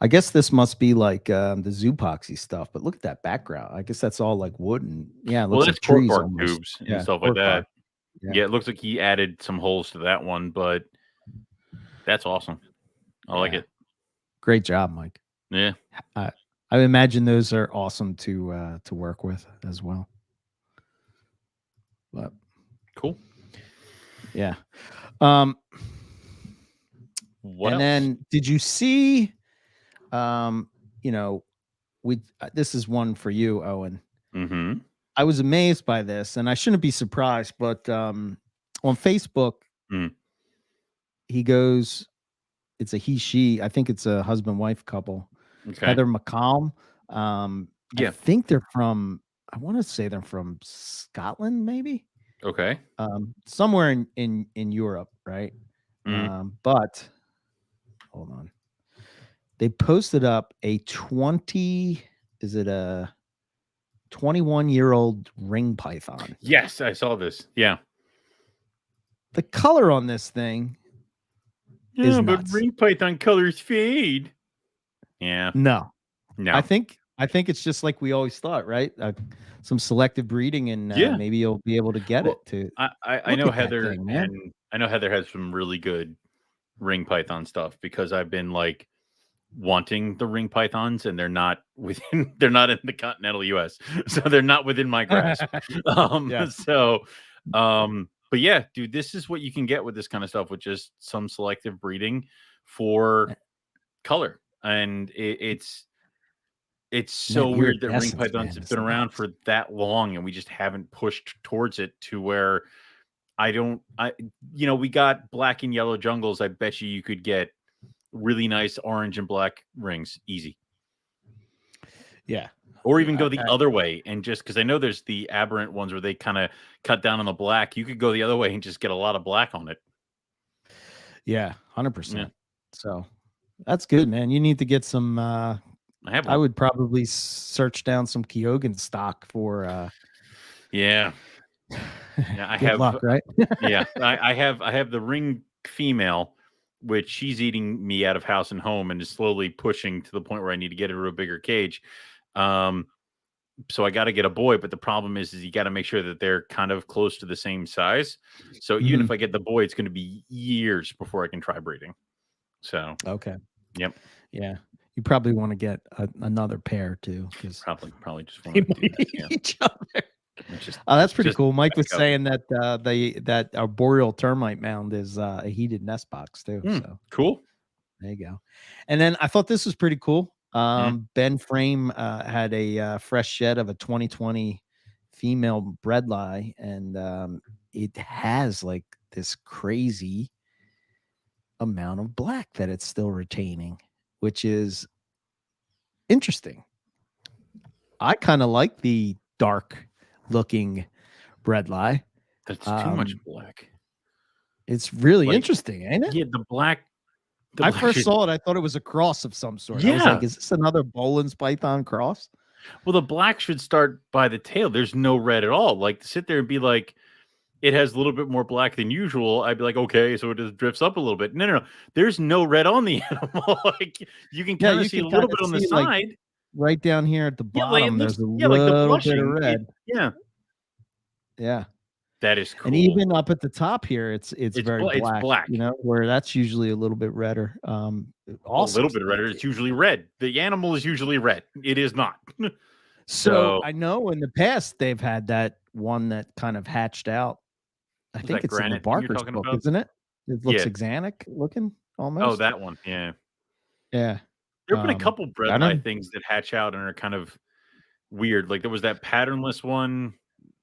I guess this must be like the Zoopoxy stuff, but look at that background. I guess that's all like wood and it looks like trees cork almost. tubes and stuff like that. Yeah, it looks like he added some holes to that one, but that's awesome. I like it. Great job, Mike. Yeah. I imagine those are awesome to work with as well. But cool. Yeah. What and else? then did you see this is one for you, Owen. Mm-hmm. I was amazed by this, and I shouldn't be surprised, but on Facebook, he goes, it's a he-she, I think it's a husband-wife couple. Okay. Heather McCallum. I think they're from, I want to say they're from Scotland, maybe. Okay. Somewhere in Europe, right? But hold on. They posted up a 21-year-old ring python. Yes, I saw this. Yeah. The color on this thing is but nuts. ring python colors fade. Yeah. No. I think it's just like we always thought, right? Some selective breeding, and maybe you'll be able to get it to. I know Heather, and I know Heather has some really good ring python stuff because I've been like wanting the ring pythons, and they're not in the continental US, so they're not within my grasp. But yeah, dude, this is what you can get with this kind of stuff, with just some selective breeding for color, and it's so weird that ring pythons have been around for that long, and we just haven't pushed towards it to where we got black and yellow jungles. I bet you could get really nice orange and black rings easy. Yeah. Or even go the other way, and just because I know there's the aberrant ones where they kind of cut down on the black, you could go the other way and just get a lot of black on it. Yeah, 100%. So that's good, man. You need to get some. I would probably search down some Kyogen stock for. I have luck, right? I have the ring female, which she's eating me out of house and home, and is slowly pushing to the point where I need to get her to a bigger cage. So I got to get a boy, but the problem is you got to make sure that they're kind of close to the same size. So even if I get the boy, it's going to be years before I can try breeding. So okay, yep, yeah. You probably want to get another pair too, because probably just want to do that, each other. That's pretty cool. Mike was saying that that arboreal termite mound is a heated nest box too. So cool. There you go. And then I thought this was pretty cool. Ben Frame had a fresh shed of a 2020 female bredli, and it has like this crazy amount of black that it's still retaining, which is interesting. I kind of like the dark looking bredli. That's too much black. It's really interesting, ain't it? Yeah, the black. I first saw it, I thought it was a cross of some sort. Yeah. I was like, is this another Boland's python cross? Well, the black should start by the tail. There's no red at all. Like, to sit there and be like, it has a little bit more black than usual, I'd be like, okay, so it just drifts up a little bit. No. There's no red on the animal. Like, you can kind of see a little bit on the side. Like, right down here at the bottom, there's a little bit of red. Yeah. That is cool. And even up at the top here, it's very black. It's black. You know, where that's usually a little bit redder. Also, a little bit redder. It's usually red. The animal is usually red. It is not. So I know in the past they've had that one that kind of hatched out. I think it's in the Barker's book, isn't it? It looks axanthic looking almost. Oh, that one. Yeah. Yeah. There have been a couple bredli things that hatch out and are kind of weird. Like there was that patternless one.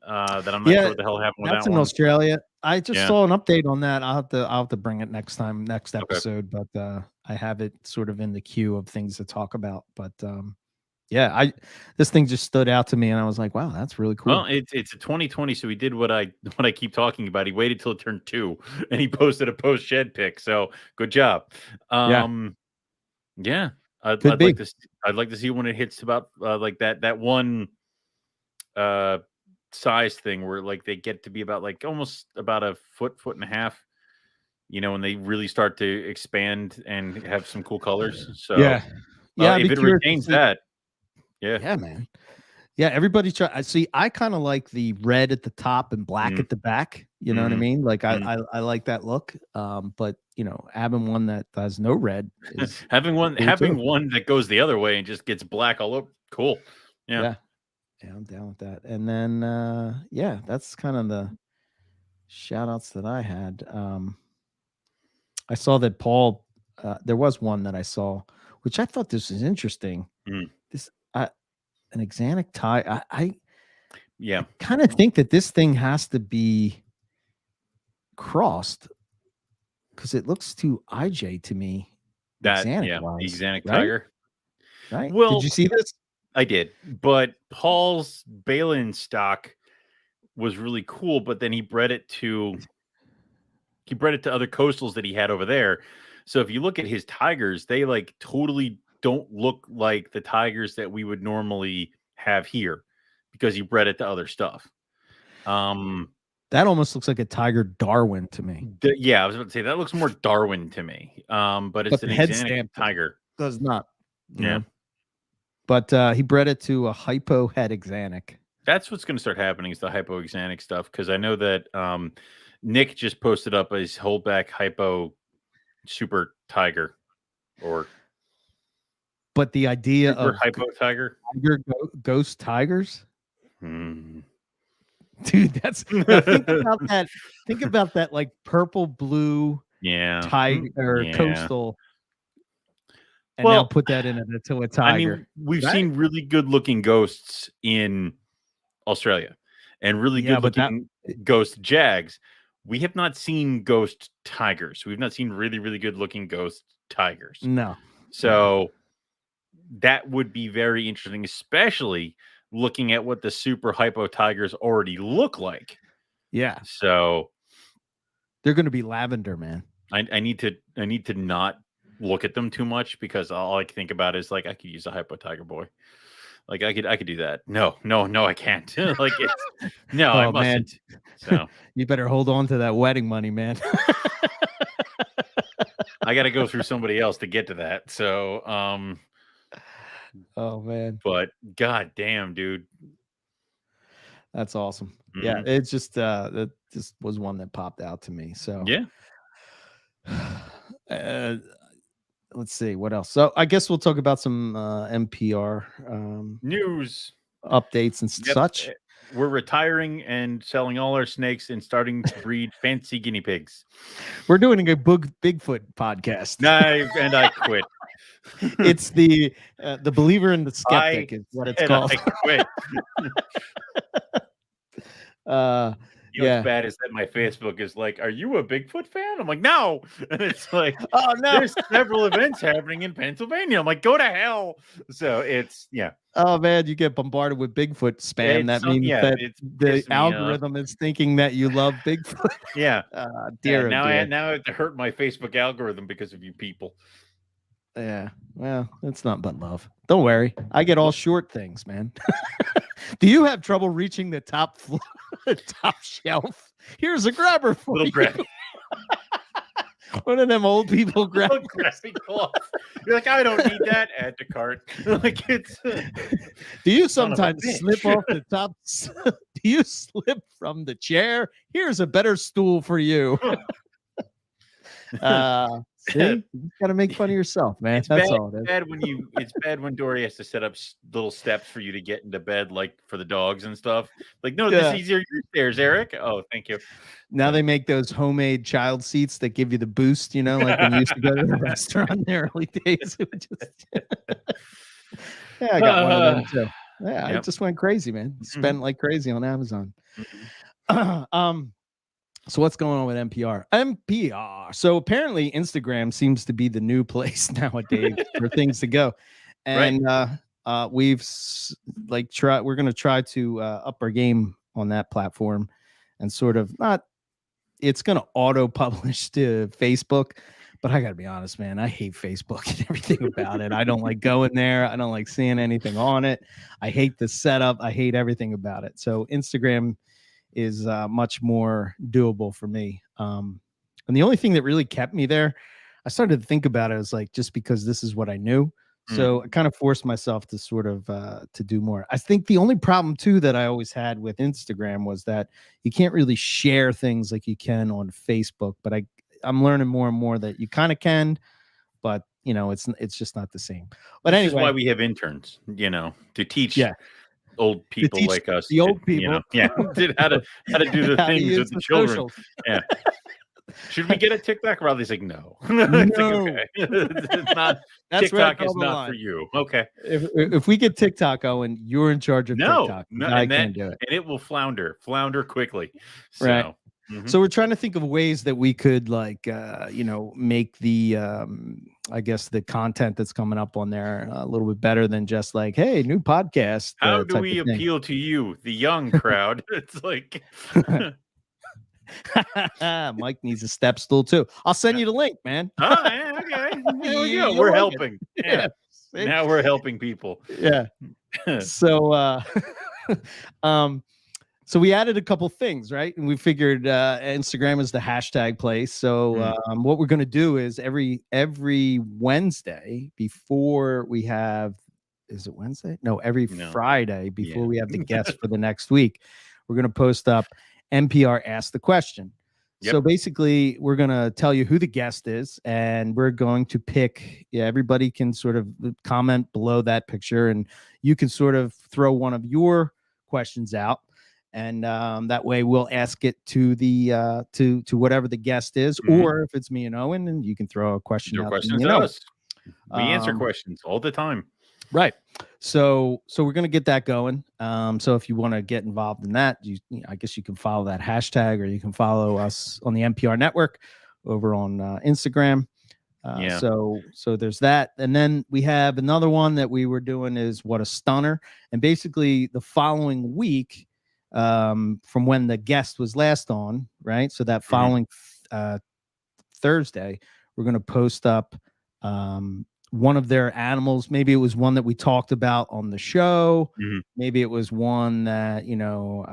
That I'm not sure what the hell happened with that one. That's in Australia. I just saw an update on that. I'll have to bring it next episode, but I have it sort of in the queue of things to talk about. But this thing just stood out to me, and I was like, wow, that's really cool. Well, it's a 2020, so he did what I keep talking about. He waited till it turned 2, and he posted a post shed pic. So good job. I'd like to see when it hits about like that one size thing where like they get to be about like almost about a foot and a half, when they really start to expand and have some cool colors. So yeah, I'd if be it curious to retains see. that, Yeah, man. Yeah, everybody try. I see. I kind of like the red at the top and black at the back. You know what I mean? Like I like that look. But having one that has no red is having one cool that goes the other way and just gets black all over. Cool. Yeah, I'm down with that. And then yeah, that's kind of the shout outs that I had. I saw that Paul. There was one that I saw, which I thought this was interesting. This an axanthic tie. I kind of think that this thing has to be crossed because it looks too IJ to me. Axanthic tiger. Right? Well, did you see this? I did, but Paul's Balin stock was really cool, but then he bred it to other coastals that he had over there. So if you look at his tigers, they like totally don't look like the tigers that we would normally have here because he bred it to other stuff. That almost looks like a tiger Darwin to me. Yeah, I was about to say that looks more Darwin to me. But it's an axanthic tiger. Does not. Yeah. But he bred it to a Hypo head axanthic. That's what's going to start happening is the Hypo axanthic stuff, because I know that Nick just posted up his holdback Hypo super tiger, but the idea super of Hypo tiger ghost tigers. Dude, that's think about that. Think about that, like purple blue, tiger coastal, and now put that into a tiger. I mean, we've seen really good looking ghosts in Australia, and really good looking ghost jags. We have not seen ghost tigers. We've not seen really, really good looking ghost tigers. No. So that would be very interesting, especially looking at what the super Hypo tigers already look like. Yeah. So they're going to be lavender, man. I need to not look at them too much, because all I can think about is like I could use a Hypo tiger boy. Like I could do that. No, I can't. Like I mustn't. Man. So you better hold on to that wedding money, man. I got to go through somebody else to get to that. So, oh man. But god damn, dude. That's awesome. Yeah, it's just that just was one that popped out to me. So yeah. Let's see what else. So I guess we'll talk about some MPR news updates and such. We're retiring and selling all our snakes and starting to breed fancy guinea pigs. We're doing a Bigfoot podcast. And I quit. It's the believer and the skeptic is what it's called. I quit. What's bad is that my Facebook is like, "Are you a Bigfoot fan?" I'm like, "No," and it's like, "Oh no, there's several events happening in Pennsylvania." I'm like, "Go to hell!" So it's Oh man, you get bombarded with Bigfoot spam. That means that the algorithm is thinking that you love Bigfoot. Yeah. Now I have to hurt my Facebook algorithm because of you people. Yeah. Well, it's not but love. Don't worry. I get all short things, man. Do you have trouble reaching the top floor, top shelf? Here's a grabber for you. One of them old people grabbing cloth. You're like, I don't need that. Add to cart. Like it's. Do you sometimes slip off the top? Do you slip from the chair? Here's a better stool for you. See, you got to make fun of yourself, man. That's all it is. It's bad when Dory has to set up little steps for you to get into bed, like for the dogs and stuff. Like, no, this is easier. Your stairs, Eric. Oh, thank you. Now they make those homemade child seats that give you the boost, like when you used to go to the restaurant in the early days. I got one of them too. Yeah, I just went crazy, man. Spent like crazy on Amazon. So what's going on with MPR? MPR. So apparently Instagram seems to be the new place nowadays for things to go. And we're going to try to up our game on that platform and sort of it's going to auto publish to Facebook, But I gotta be honest, man, I hate Facebook and everything about it. I don't like going there. I don't like seeing anything on it. I hate the setup. I hate everything about it. So Instagram is much more doable for me. And the only thing that really kept me there, I started to think about it as like, just because this is what I knew. So I kind of forced myself to sort of to do more. I think the only problem too that I always had with Instagram was that you can't really share things like you can on Facebook. But I'm learning more and more that you kind of can, but you know, it's just not the same. But this is anyway, why we have interns, you know, to teach old to people teach like us, the old people, you know, how to do the how to things use with the the children. socials. Yeah. Should we get a TikTok? Riley's like, no. It's like, okay. It's not. That's TikTok where I is draw the not line. for you. Okay. If we get TikTok, Owen, you're in charge of TikTok. No, I can't do it. And it will flounder quickly. So, right. So we're trying to think of ways that we could like, you know, make the, I guess the content that's coming up on there a little bit better than just like, hey, new podcast. How do we appeal to you, the young crowd? It's like. Mike needs a step stool too. I'll send you the link, man. Oh, yeah, okay. There we go. We're helping. Yeah. Now we're helping people. Yeah. So so we added a couple things, right? And we figured Instagram is the hashtag place. So what we're going to do is every Wednesday before we have, is it Wednesday? No, every Friday before we have the guest for the next week, we're going to post up MPR Ask the Question. So basically, we're going to tell you who the guest is, and we're going to pick, everybody can sort of comment below that picture, and you can sort of throw one of your questions out. And that way we'll ask it to the to whatever the guest is, or if it's me and Owen, and you can throw a question out to us. We answer questions all the time. Right. So we're going to get that going. So if you want to get involved in that, I guess you can follow that hashtag, or you can follow us on the MPR network over on Instagram. So there's that. And then we have another one that we were doing is What a Stunner. And basically the following week, from when the guest was last on, right? So that following Thursday, we're going to post up one of their animals. Maybe it was one that we talked about on the show. Maybe it was one that, you know,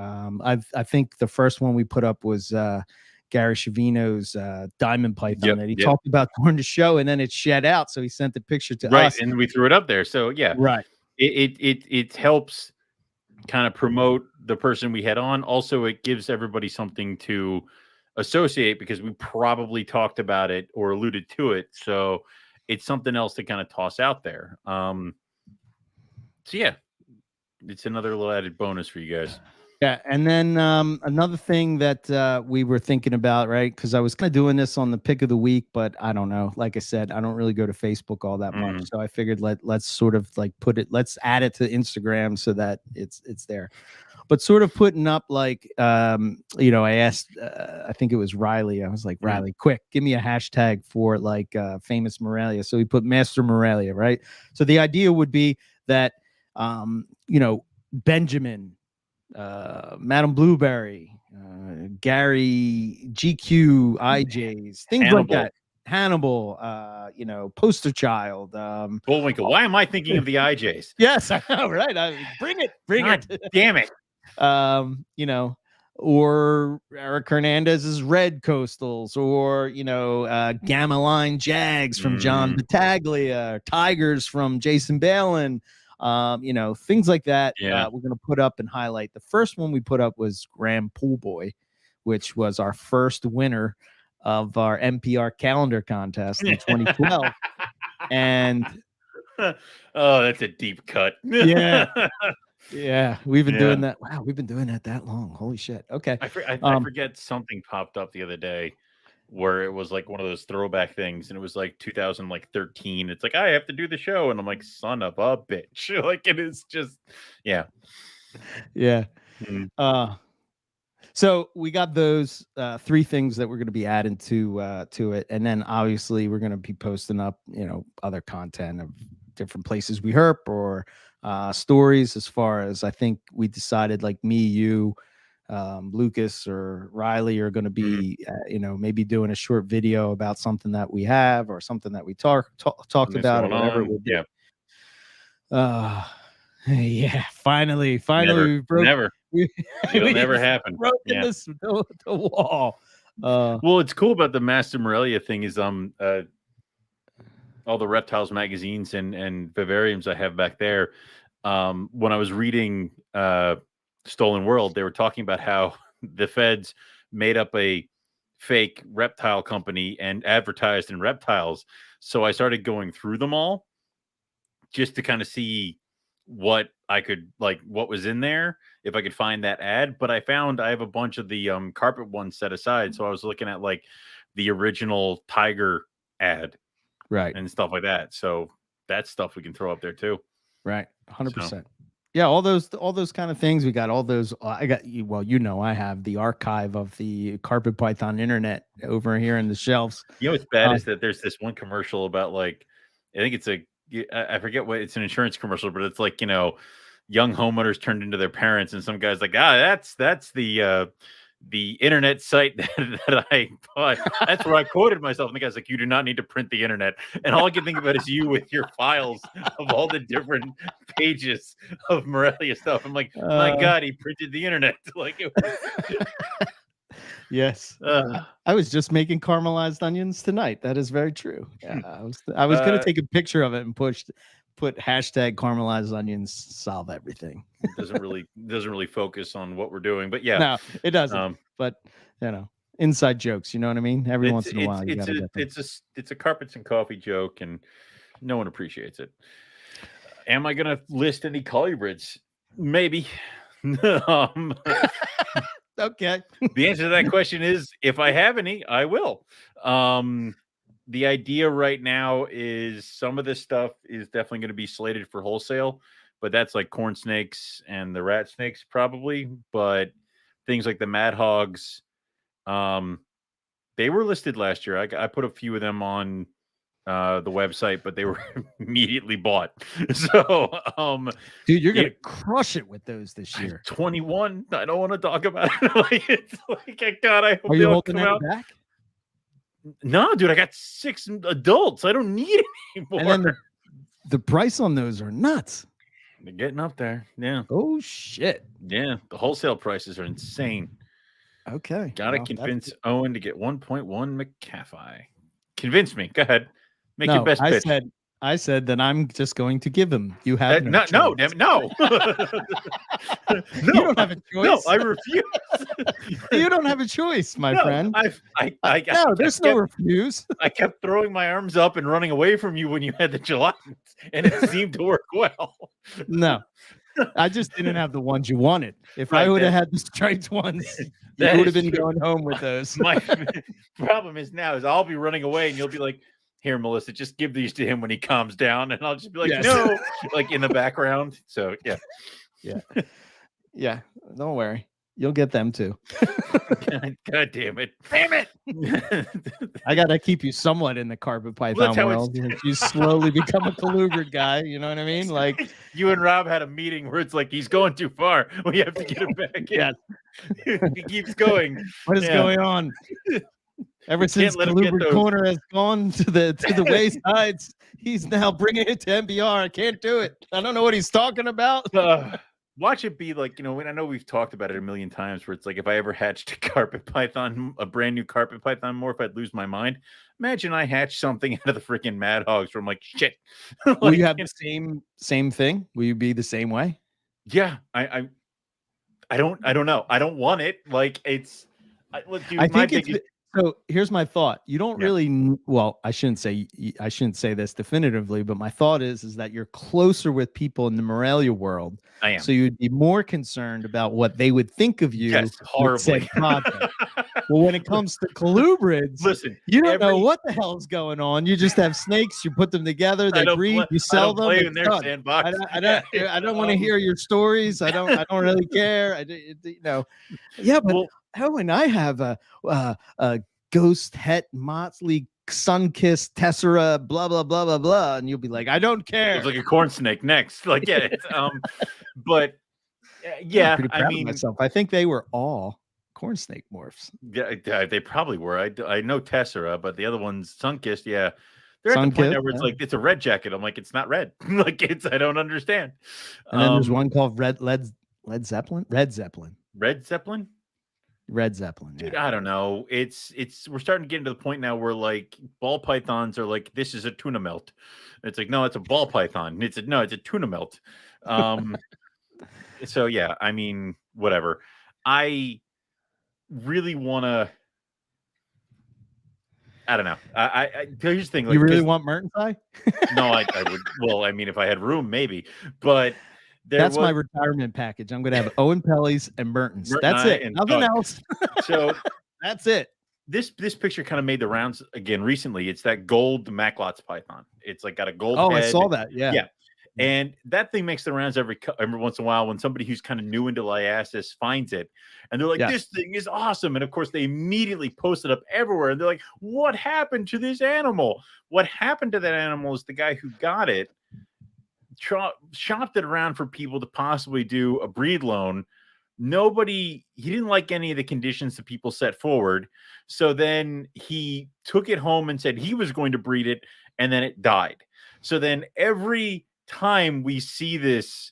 I think the first one we put up was Gary Shavino's diamond python that he talked about during the show, and then it shed out. So he sent the picture to us. And we threw it up there. So it helps kind of promote the person we had on. Also, it gives everybody something to associate because we probably talked about it or alluded to it. So it's something else to kind of toss out there. So yeah, it's another little added bonus for you guys. Yeah. And then another thing that we were thinking about, right? Because I was kind of doing this on the pick of the week, but I don't know. Like I said, I don't really go to Facebook all that much. So I figured let's sort of like let's add it to Instagram so that it's there. But sort of putting up like, you know, I asked, I think it was Riley. I was like, Riley, quick, give me a hashtag for like famous Morelia. So we put Master Morelia, right? So the idea would be that, you know, Benjamin, Madam Blueberry, Gary, GQ, IJs, things like that. Hannibal, you know, Poster Child, Bullwinkle. Why am I thinking of the IJs? Yes, I know, right? Bring it. Damn it. You know, or Eric Hernandez's Red Coastals, or, you know, Gamma Line Jags from John Battaglia, Tigers from Jason Balin, you know, things like that. We're going to put up and highlight. The first one we put up was Graham Poolboy, which was our first winner of our MPR calendar contest in 2012. And oh, that's a deep cut. Yeah, we've been doing that. Wow, we've been doing that long. Holy shit. Okay. I forget, something popped up the other day where it was like one of those throwback things, and it was like 2013. It's like, I have to do the show, and I'm like, son of a bitch. Like, it is just, yeah. So we got those three things that we're going to be adding to it, and then obviously we're going to be posting up, you know, other content of different places we herp, or stories. As far as, I think we decided, like me, you, Lucas or Riley are going to be, maybe doing a short video about something that we have or something that we talked about or whatever it would be. Yeah, finally, we broke. It'll never happen. Broken the wall. Well, it's cool about the Master Morelia thing is all the reptiles magazines and vivariums I have back there. When I was reading Stolen World, they were talking about how the feds made up a fake reptile company and advertised in reptiles. So I started going through them all just to kind of see what I could, like, what was in there, if I could find that ad. But I found I have a bunch of the carpet ones set aside. So I was looking at like the original tiger ad, right, and stuff like that. So that's stuff we can throw up there too. Right, 100%. Yeah, all those kind of things. We got all those. I got you. Well, I have the archive of the carpet python internet over here in the shelves. You know what's bad is that there's this one commercial about, like, I think it's I forget what, it's an insurance commercial, but it's like, young homeowners turned into their parents, and some guy's like, that's the internet site that I bought. That's where I quoted myself. And the guy's like, you do not need to print the internet. And all I can think about is you with your files of all the different pages of Morelia stuff. I'm like, my God, he printed the internet. Like, it was... Yes. I was just making caramelized onions tonight. That is very true. Yeah, I was going to take a picture of it and put hashtag caramelized onions solve everything. It doesn't really focus on what we're doing, but yeah, no, it doesn't. But inside jokes, you know what I mean? Every once in a while, it's a carpets and coffee joke, and no one appreciates it. Am I gonna list any colubrids? Maybe. Okay. The answer to that question is, if I have any, I will. The idea right now is some of this stuff is definitely going to be slated for wholesale, but that's like corn snakes and the rat snakes probably. But things like the mad hogs, they were listed last year. I put a few of them on the website, but they were immediately bought. So, dude, you're gonna crush it with those this year. 21. I don't want to talk about it. Like, it's like, God, I hope are you holding any back? No, dude, I got 6 adults. I don't need any more. And then the price on those are nuts. They're getting up there. Yeah. Oh shit. Yeah, the wholesale prices are insane. Okay. Gotta convince Owen to get 1.1 McCaffrey. Convince me. Go ahead. Make your best pitch. I said that I'm just going to give him. You have no. No. You don't have a choice. No, I refuse. You don't have a choice, my friend. There's no refuse. I kept throwing my arms up and running away from you when you had the gelatinous, and it seemed to work well. No, I just didn't have the ones you wanted. If I would have had the striped ones, you would have been going home with those. My problem is I'll be running away, and you'll be like, here, Melissa, just give these to him when he calms down. And I'll just be like, no, like in the background. So, yeah. Yeah. Don't worry. You'll get them too. God damn it. Damn it. I got to keep you somewhat in the carpet python world. You slowly become a colubrid guy. You know what I mean? Like, you and Rob had a meeting where it's like, he's going too far. We have to get him back in. He keeps going. What is going on? Ever since Colubrid Corner has gone to the waysides, he's now bringing it to MPR. I can't do it. I don't know what he's talking about. Watch it be like, I know we've talked about it a million times, where it's like, if I ever hatched a brand new carpet python morph, I'd lose my mind. Imagine I hatch something out of the freaking mad hogs where I'm like, shit. Will you have the same thing? Will you be the same way? Yeah, I don't know. I don't want it. Like, it's. So here's my thought. You don't really, well, I shouldn't say this definitively, but my thought is that you're closer with people in the Morelia world. I am. So you'd be more concerned about what they would think of you. Yes, horribly. Well, when it comes to colubrids, listen, you don't know what the hell's going on. You just have snakes. You put them together. They breed. You sell them. In their sandbox. I don't want to hear your stories. I don't really care. Yeah, but. Owen, I have a ghost het motley sun-kissed tessera blah blah blah blah blah, and you'll be like, I don't care. It's like a corn snake next. Like, yeah, but Yeah, pretty proud of myself. I think they were all corn snake morphs. Yeah, they probably were. I know Tessera, but the other ones, Sunkist, yeah. They're at the point Sunkist, now where it's like it's a red jacket. I'm like, it's not red. Like I don't understand. And then there's one called Led Zeppelin. Red Zeppelin. Red Zeppelin? Red Zeppelin. Dude, yeah. I don't know. We're starting to get into the point now where like ball pythons are like, this is a tuna melt. It's like, no, it's a ball python. It's a tuna melt. So yeah, I mean, whatever. I really want to. I don't know. Here's the thing. Like, you really want Mertens eye? No, I would. Well, I mean, if I had room, maybe. But that's my retirement package. I'm going to have Owen Pelly's and Mertens. That's it. Nothing else. So that's it. This picture kind of made the rounds again recently. It's that gold Macklot's python. It's like got a gold. Oh, head. I saw that. Yeah. Yeah. And that thing makes the rounds every once in a while when somebody who's kind of new into liasis finds it. And they're like, this thing is awesome. And of course, they immediately post it up everywhere. And they're like, what happened to this animal? What happened to that animal is the guy who got it shopped it around for people to possibly do a breed loan. He didn't like any of the conditions that people set forward. So then he took it home and said he was going to breed it. And then it died. So then every time we see this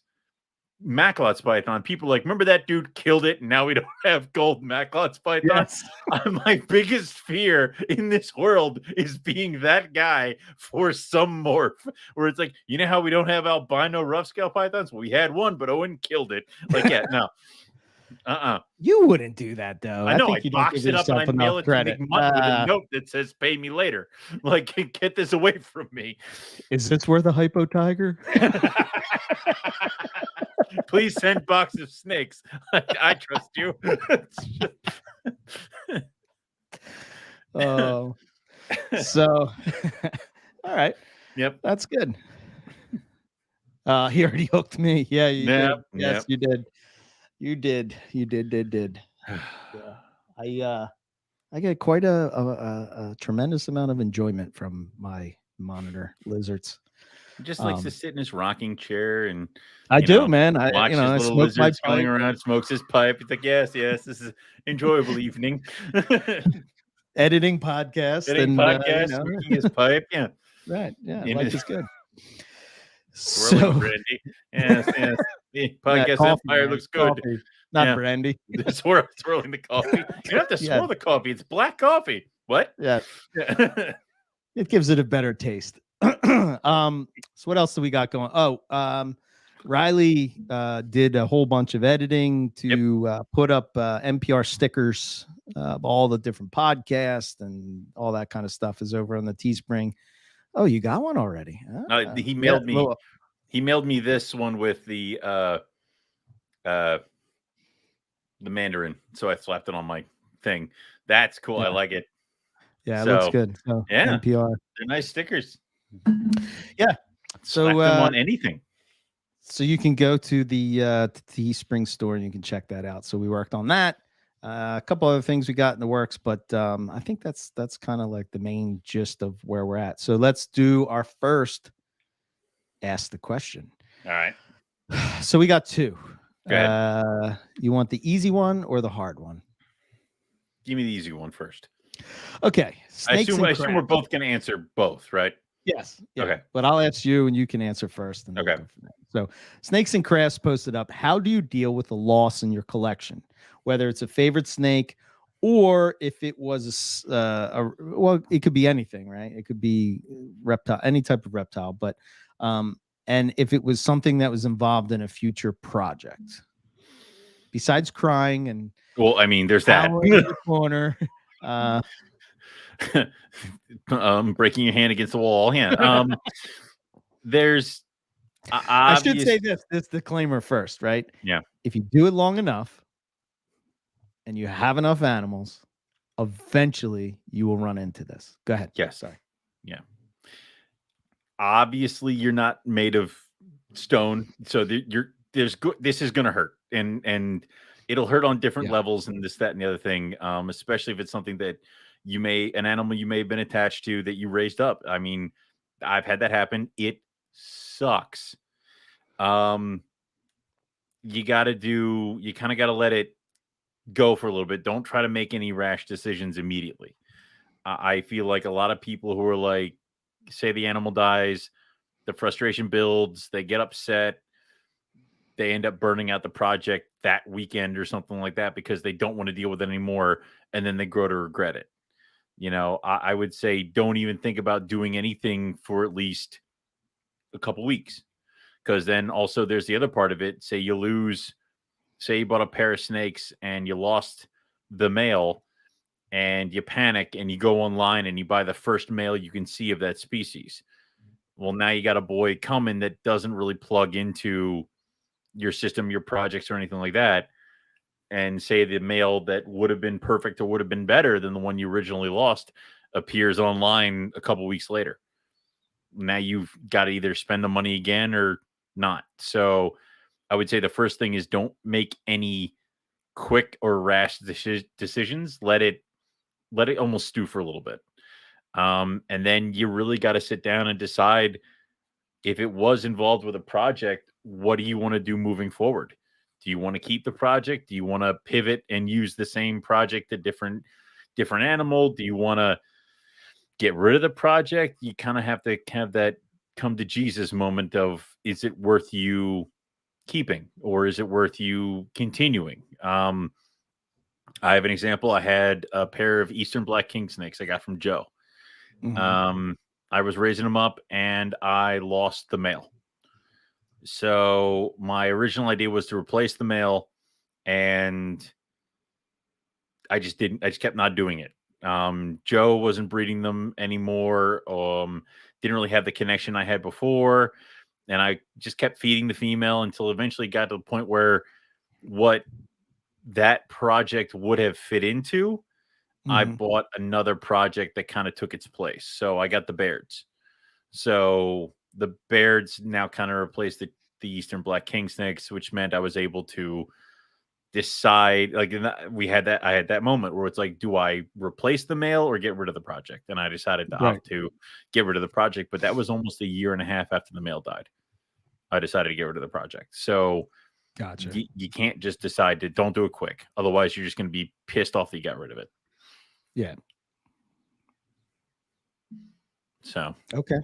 Macklot's python, people are like, remember that dude killed it and now we don't have gold Macklot's python? Yes. My biggest fear in this world is being that guy for some morph where it's like, you know how we don't have albino rough scale pythons? Well, we had one, but Owen killed it. Like, yeah, no. You wouldn't do that though. I know. think I box it up and I mail it to Big Mutt with a note that says "Pay me later." Like, get this away from me. Is this worth a Hypo tiger? Please send box of snakes. I trust you. Oh, so all right. Yep, that's good. He already hooked me. Yeah, you did. Yes, you did. You did. Yeah. I get quite a tremendous amount of enjoyment from my monitor lizards. He just likes to sit in his rocking chair and I do, man. Watch his little lizards going around, smokes his pipe. He's like, yes, this is enjoyable evening. Editing podcast, smoking his pipe. Yeah, right. Yeah, life is good. So, brandy. Yes. The podcast empire looks good. Coffee, not brandy. Swirling the coffee. You don't have to swirl the coffee. It's black coffee. What? Yeah. It gives it a better taste. So what else do we got going? Riley did a whole bunch of editing to put up MPR stickers of all the different podcasts and all that kind of stuff is over on the Teespring. Oh, you got one already? He mailed me. He mailed me this one with the Mandarin, so I slapped it on my thing. That's cool. I like it. Yeah, it looks good. So, NPR. They're nice stickers. Yeah. So them on anything. So you can go to the Teespring store and you can check that out. So we worked on that. A couple other things we got in the works, but I think that's kind of like the main gist of where we're at. So let's do our first Ask the Question. All right. So we got two. You want the easy one or the hard one? Give me the easy one first. Okay. I assume we're both going to answer both, right? Yes. Yeah. Okay. But I'll ask you and you can answer first. And okay. So Snakes and Crafts posted up, how do you deal with a loss in your collection? Whether it's a favorite snake or if it was well, it could be anything, right? It could be reptile, any type of reptile, but and if it was something that was involved in a future project, besides crying and well, I mean, there's that in the corner. Breaking your hand against the wall. Yeah. There's I should say this disclaimer first, right? Yeah. If you do it long enough and you have enough animals, eventually you will run into this. Go ahead. Yes. Sorry. Yeah. Obviously, you're not made of stone, so this is going to hurt, and it'll hurt on different levels, and this, that, and the other thing. Especially if it's something that an animal you may have been attached to that you raised up. I mean, I've had that happen. It sucks. you kind of got to let it go for a little bit. Don't try to make any rash decisions immediately. I feel like a lot of people who are like, say the animal dies, the frustration builds, they get upset, they end up burning out the project that weekend or something like that because they don't want to deal with it anymore, and then they grow to regret it. I would say don't even think about doing anything for at least a couple weeks, because then also there's the other part of it. Say you bought a pair of snakes and you lost the male, and you panic and you go online and you buy the first male you can see of that species. Well, now you got a boy coming that doesn't really plug into your system, your projects, or anything like that. And say the male that would have been perfect or would have been better than the one you originally lost appears online a couple weeks later. Now you've got to either spend the money again or not. So I would say the first thing is don't make any quick or rash decisions. Let it almost stew for a little bit. And then you really got to sit down and decide, if it was involved with a project, what do you want to do moving forward? Do you want to keep the project? Do you want to pivot and use the same project to different animal? Do you want to get rid of the project? You kind of have to have that come to Jesus moment of, is it worth you keeping, or is it worth you continuing? I have an example. I had a pair of Eastern Black King snakes I got from Joe. I was raising them up and I lost the male. So my original idea was to replace the male, and I just kept not doing it. Joe wasn't breeding them anymore. Didn't really have the connection I had before. And I just kept feeding the female until eventually got to the point where what that project would have fit into, I bought another project that kind of took its place. So I got the Bairds. So the Bairds now kind of replaced the Eastern Black King snakes, which meant I was able to decide, like, I had that moment where it's like, do I replace the male or get rid of the project? And I decided to opt to get rid of the project, but that was almost a year and a half after the male died. I decided to get rid of the project. So gotcha. You can't just decide to, don't do it quick. Otherwise you're just going to be pissed off that you got rid of it. Yeah. So, okay.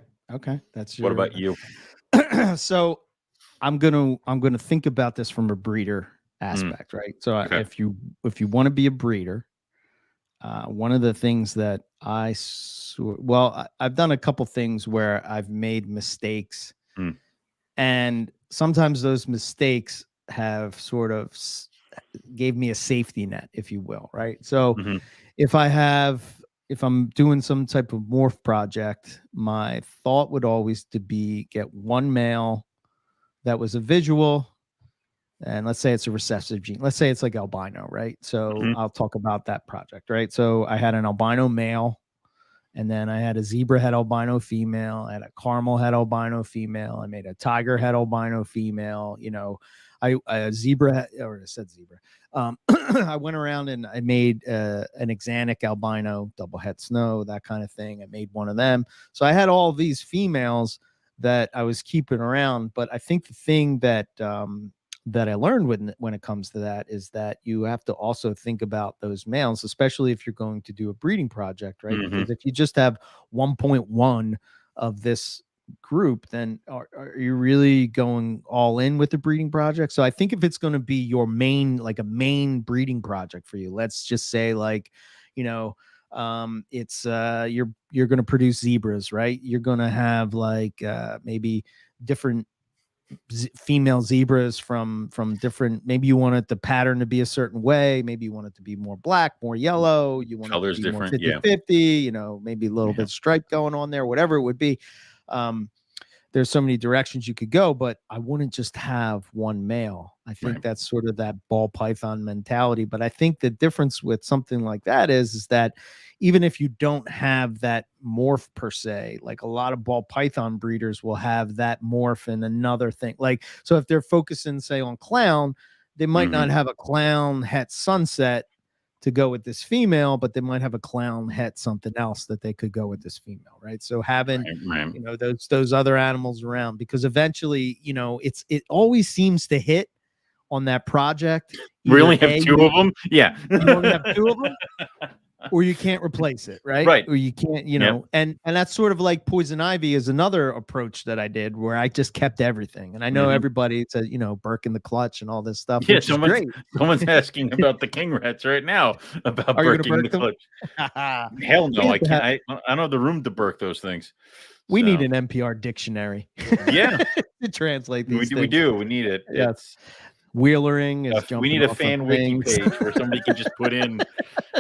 That's your, what about you? So I'm gonna think about this from a breeder aspect, right? So if you want to be a breeder, one of the things that I've done a couple things where I've made mistakes, and sometimes those mistakes have sort of gave me a safety net, if you will, right? So if I'm doing some type of morph project, my thought would always to be get one male that was a visual, and let's say it's a recessive gene. Let's say it's like albino, right? So I'll talk about that project, right? So I had an albino male, and then I had a zebra head albino female, I had a caramel head albino female, I made a tiger head albino female, I zebra, or I said zebra. I went around and I made an axanthic albino, double head snow, that kind of thing. I made one of them. So I had all these females that I was keeping around. But I think the thing that that I learned when it comes to that is that you have to also think about those males, especially if you're going to do a breeding project, right? Because if you just have 1.1 of this group, then are you really going all in with the breeding project? So I think if it's going to be your main, like a main breeding project for you, let's just say like, it's you're going to produce zebras, right? You're going to have like maybe different female zebras from different, maybe you want it the pattern to be a certain way, maybe you want it to be more black, more yellow, you want colors it to be different, more 50-50, maybe a little bit stripe going on there, whatever it would be. There's so many directions you could go, but I wouldn't just have one male. I think that's sort of that ball python mentality. But I think the difference with something like that is that even if you don't have that morph per se, like a lot of ball python breeders will have that morph in another thing. Like, so if they're focusing, say, on clown, they might not have a clown het sunset to go with this female, but they might have a clown het something else that they could go with this female, right? So having those other animals around, because eventually it always seems to hit on that project. We only Either have two of them. Yeah. You only have two of them, or you can't replace it, right? Right. Or you can't, you Yep. know, and that's sort of like poison ivy is another approach that I did where I just kept everything. And I know everybody said, you know, Burke in the clutch and all this stuff, Yeah, which is great. Someone's asking about the king rats right now about Are you Burking gonna the Burke them? clutch. Hell no, I can't. I don't have the room to Burke those things. We need an MPR dictionary. Yeah. To translate these things. We do. We need it. Yes. It's wheelering is we need a fan wiki page where somebody can just put in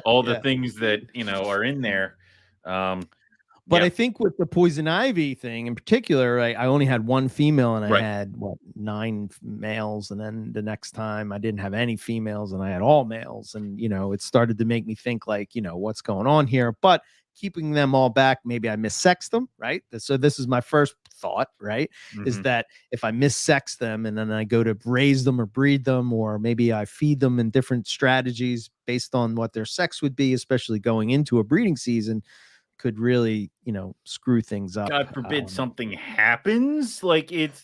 all the things that, you know, are in there. But I think with the poison ivy thing in particular, I only had one female and I had 9 males. And then the next time I didn't have any females and I had all males. And, you know, it started to make me think like, you know, what's going on here? But keeping them all back, maybe I missexed them, right? So this is my first thought, right? Is that if I missex them and then I go to raise them or breed them, or maybe I feed them in different strategies based on what their sex would be, especially going into a breeding season, could really, you know, screw things up. God forbid something happens. Like it's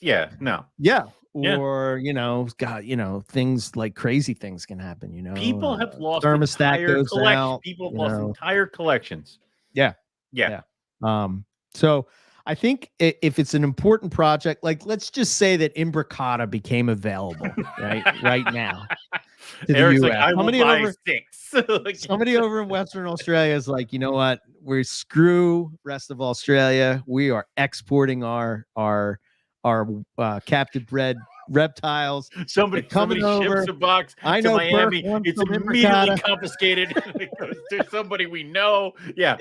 or you know, God, you know, things like crazy things can happen. You know, people have lost thermostat goes out. People have lost entire collections. Yeah. So I think if it's an important project, like let's just say that Imbricata became available right now. Eric's like, I will buy 6. Somebody over in Western Australia is like, you know what? We're screw rest of Australia. We are exporting our captive bred reptiles. Somebody ships a box to Miami. It's immediately confiscated. It goes to somebody we know. Yeah.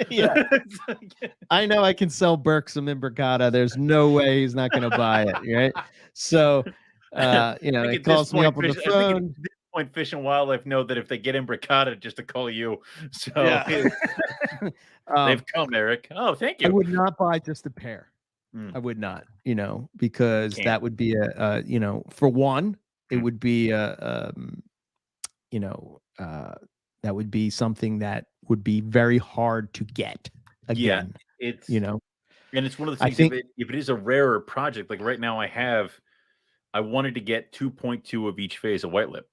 I know I can sell Burke some Imbricata. There's no way he's not going to buy it, right? So, you know, it calls me up on the phone. Point Fish and Wildlife know that if they get Imbricata, just to call you. So they've come, Eric. Oh, thank you. I would not buy just a pair. I would not, you know, because that would be you know, for one, it would be you know, that would be something that would be very hard to get again. Yeah, it's, you know, and it's one of the things. If it is a rarer project, like right now, I wanted to get 2.2 of each phase of white lip.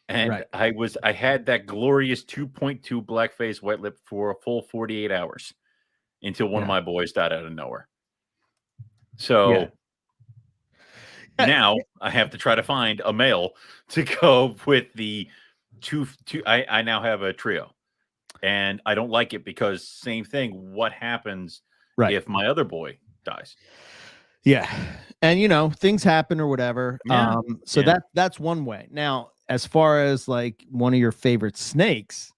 And I had that glorious 2.2 black face white lip for a full 48 hours until one of my boys died out of nowhere. So now I have to try to find a male to go with the two. I now have a trio, and I don't like it because same thing. What happens if my other boy dies? Yeah. And, you know, things happen or whatever. So that's one way. Now, as far as like one of your favorite snakes,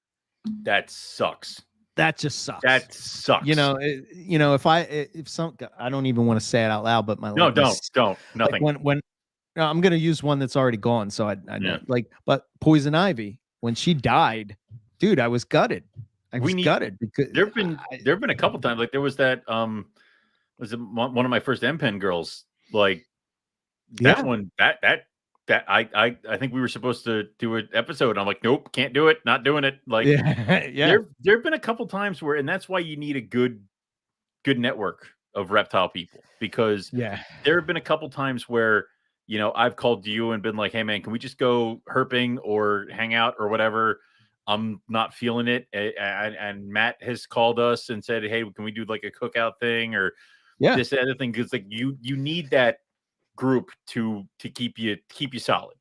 that sucks. That just sucks. That sucks. You know, if I don't even want to say it out loud, but my don't nothing. Like when no, I'm going to use one that's already gone. So I like, but Poison Ivy, when she died, dude, I was gutted. Gutted because there've been a couple times, like there was that, was it one of my first M-Pen girls, like that one, that I think we were supposed to do an episode. I'm like, nope, can't do it, not doing it. Like, there've been a couple times where, and that's why you need a good network of reptile people, because there have been a couple times where, you know, I've called you and been like, hey man, can we just go herping or hang out or whatever? I'm not feeling it. And Matt has called us and said, hey, can we do like a cookout thing or this other thing? Because like you need that group to keep you solid.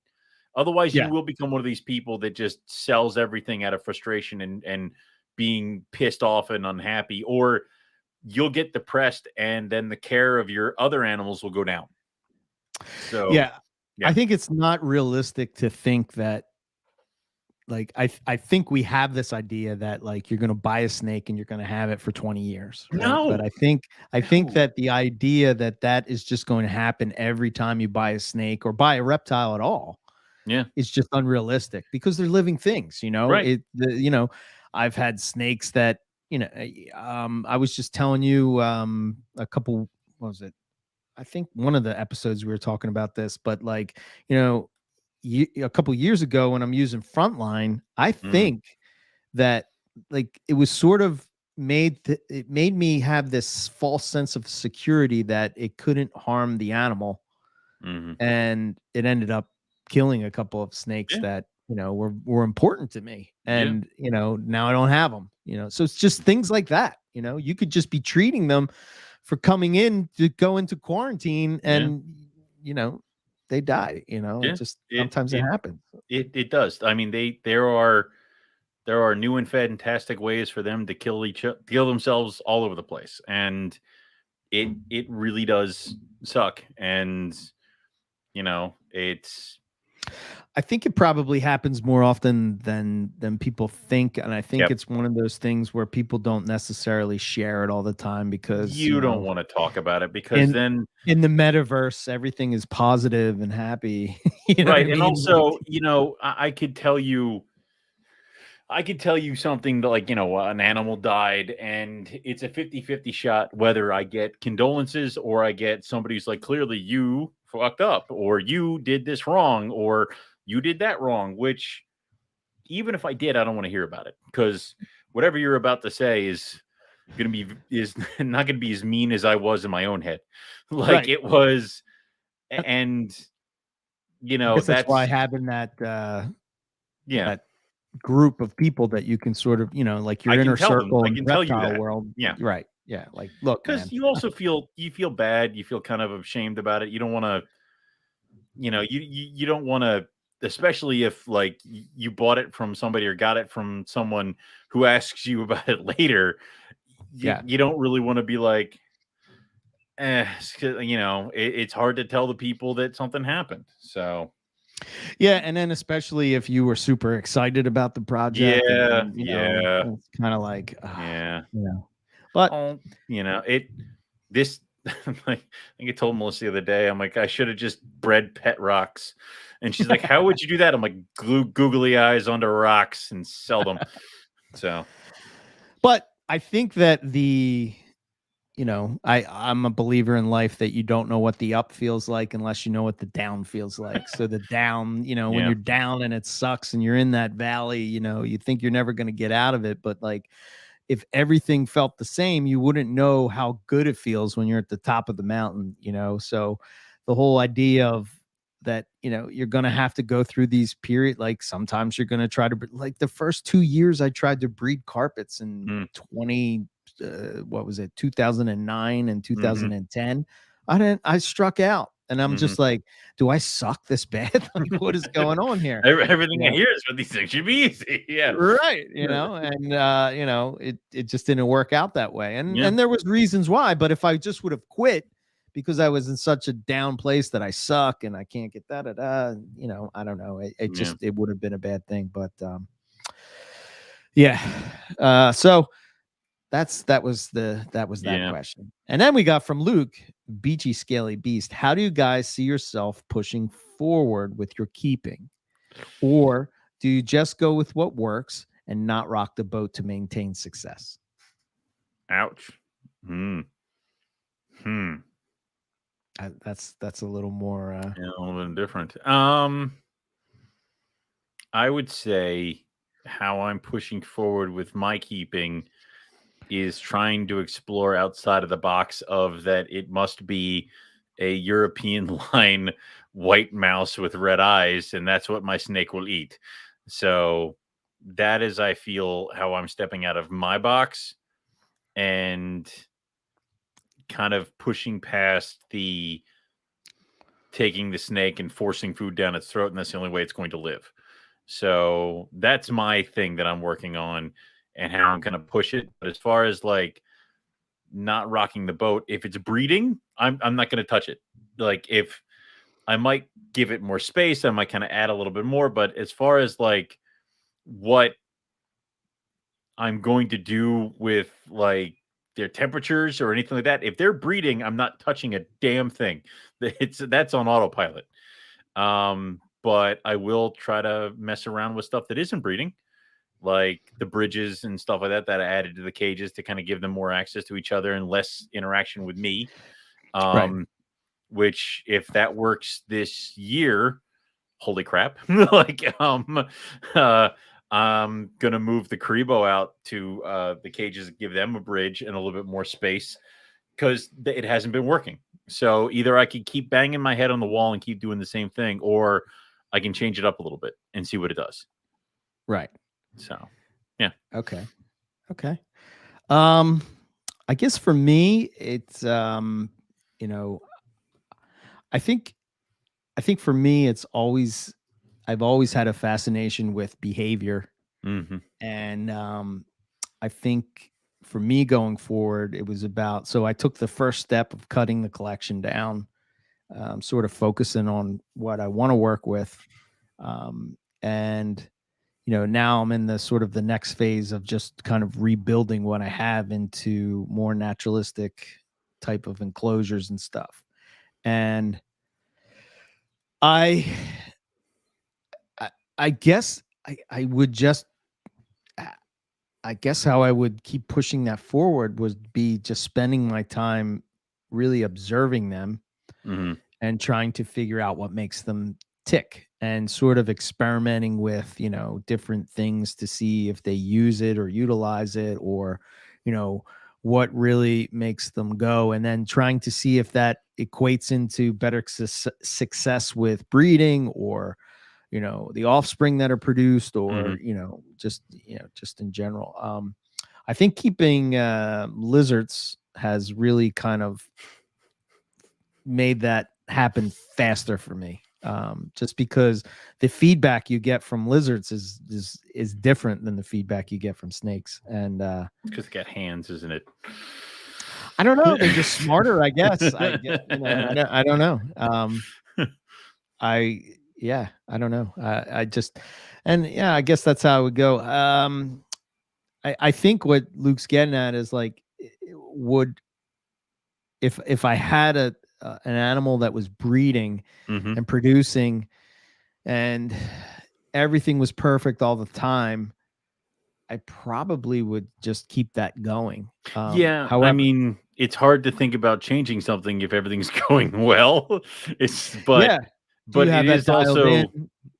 Otherwise, you will become one of these people that just sells everything out of frustration and being pissed off and unhappy, or you'll get depressed and then the care of your other animals will go down. So I think it's not realistic to think that, like, I think we have this idea that like you're going to buy a snake and you're going to have it for 20 years. Right? No, but I think that the idea that is just going to happen every time you buy a snake or buy a reptile at all, it's just unrealistic because they're living things. You know, you know, I've had snakes that, you know, I was just telling you a couple. What was it? I think one of the episodes we were talking about this, but like, you know, a couple years ago when I'm using Frontline, I think that like it was sort of it made me have this false sense of security that it couldn't harm the animal, and it ended up killing a couple of snakes that, you know, were important to me. And, you know, now I don't have them, you know, so it's just things like that. You know, you could just be treating them for coming in to go into quarantine and, you know, they die, you know, it just sometimes it happens. It does. I mean, there are new and fantastic ways for them to kill themselves all over the place. And it really does suck. And, you know, I think it probably happens more often than people think, and I think it's one of those things where people don't necessarily share it all the time because you don't want to talk about it because in, then in the metaverse everything is positive and happy. You know right. what I And mean? also, you know, I could tell you something that, like, you know, an animal died and it's a 50-50 shot whether I get condolences or I get somebody who's like, clearly you fucked up or you did this wrong or you did that wrong, which even if I did, I don't want to hear about it because whatever you're about to say is not going to be as mean as I was in my own head. Like it was. And, you I know, guess that's why having that that group of people that you can sort of, you know, like your inner circle in reptile world. Right. Yeah. Like, look, because man. you also feel bad. You feel kind of ashamed about it. You don't want to, you know, you don't want to, especially if like you bought it from somebody or got it from someone who asks you about it later. You don't really want to be like, you know, it's hard to tell the people that something happened. So yeah, and then especially if you were super excited about the project, and you know, it's kind of like, you know, but you know, this like, I think I told Melissa the other day, I'm like, I should have just bred pet rocks, and she's like, how would you do that? I'm like, glue googly eyes onto rocks and sell them. So, but I think that you know, I'm a believer in life that you don't know what the up feels like unless you know what the down feels like. So the down, you know, when you're down and it sucks and you're in that valley, you know, you think you're never going to get out of it. But like, if everything felt the same, you wouldn't know how good it feels when you're at the top of the mountain, you know? So the whole idea of that, you know, you're going to have to go through these period. Like sometimes you're going to try to, like the first 2 years I tried to breed carpets in 20, what was it, 2009 and 2010. I struck out, and I'm just like, do I suck this bad? Like, what is going on here? everything I hear is for these things should be easy. Right. You know, and you know, it just didn't work out that way. And there was reasons why, but if I just would have quit because I was in such a down place that I suck and I can't get you know, I don't know. It just it would have been a bad thing. But so that was that question. And then we got from Luke, Beachy Scaly Beast. How do you guys see yourself pushing forward with your keeping? Or do you just go with what works and not rock the boat to maintain success? Ouch. That's a little more a little bit different. I would say how I'm pushing forward with my keeping is trying to explore outside of the box of that it must be a European line white mouse with red eyes, and that's what my snake will eat. So that is, I feel, how I'm stepping out of my box and kind of pushing past the taking the snake and forcing food down its throat, and that's the only way it's going to live. So that's my thing that I'm working on and how I'm going to push it. But as far as like not rocking the boat, if it's breeding, I'm not going to touch it. Like if I might give it more space, I might kind of add a little bit more. But as far as like what I'm going to do with like their temperatures or anything like that, if they're breeding, I'm not touching a damn thing. That's on autopilot. But I will try to mess around with stuff that isn't breeding, like the bridges and stuff like that I added to the cages to kind of give them more access to each other and less interaction with me. Which if that works this year, holy crap. Like I'm gonna move the Karibo out to the cages, give them a bridge and a little bit more space because it hasn't been working. So either I could keep banging my head on the wall and keep doing the same thing, or I can change it up a little bit and see what it does. Right. So, yeah. Okay. I guess for me, it's you know, I think for me, it's always I've always had a fascination with behavior, and I think for me going forward, it was about so I took the first step of cutting the collection down, sort of focusing on what I want to work with, and now I'm in the sort of the next phase of just kind of rebuilding what I have into more naturalistic type of enclosures and stuff. And I I guess I would just I guess how I would keep pushing that forward would be just spending my time really observing them and trying to figure out what makes them tick and sort of experimenting with, different things to see if they use it or utilize it or, what really makes them go. And then trying to see if that equates into better success with breeding or, the offspring that are produced or, just in general. I think keeping lizards has really kind of made that happen faster for me. Just because the feedback you get from lizards is different than the feedback you get from snakes. And because they got hands, isn't it? I don't know. They're just smarter, I guess. I don't know. I don't know. I guess that's how it would go. I think what Luke's getting at is like, would if I had an animal that was breeding and producing, and everything was perfect all the time, I probably would just keep that going. However, I mean, it's hard to think about changing something if everything's going well. But it is also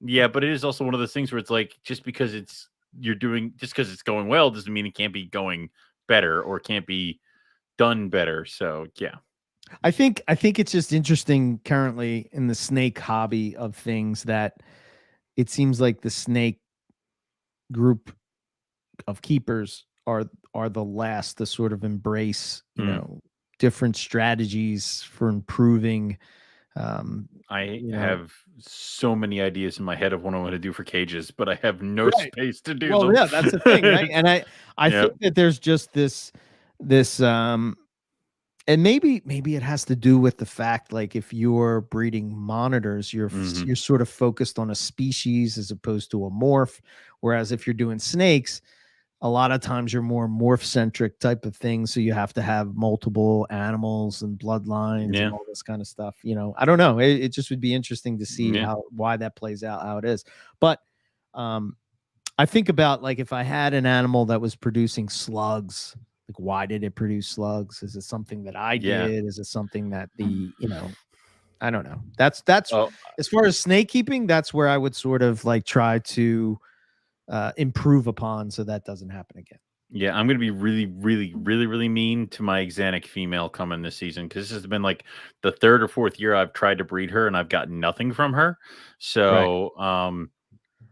but it is also one of those things where it's like just because it's going well doesn't mean it can't be going better or can't be done better. So yeah. I think it's just interesting currently in the snake hobby of things that it seems like the snake group of keepers are the last to sort of embrace, different strategies for improving. I have so many ideas in my head of what I want to do for cages, but I have no space to do them. Yeah, that's the thing, right? And I think that there's just this and maybe it has to do with the fact, like, if you're breeding monitors, you're sort of focused on a species as opposed to a morph. Whereas if you're doing snakes, a lot of times you're more morph centric type of thing. So you have to have multiple animals and bloodlines and all this kind of stuff. I don't know. It just would be interesting to see why that plays out, how it is. But I think about, like, if I had an animal that was producing slugs, like, why did it produce slugs? Is it something that I did? Is it something that I don't know. That's as far as snake keeping, that's where I would sort of like try to improve upon so that doesn't happen again. Yeah, I'm going to be really, really, really, really mean to my Xanic female coming this season because this has been like the third or fourth year I've tried to breed her and I've gotten nothing from her. So,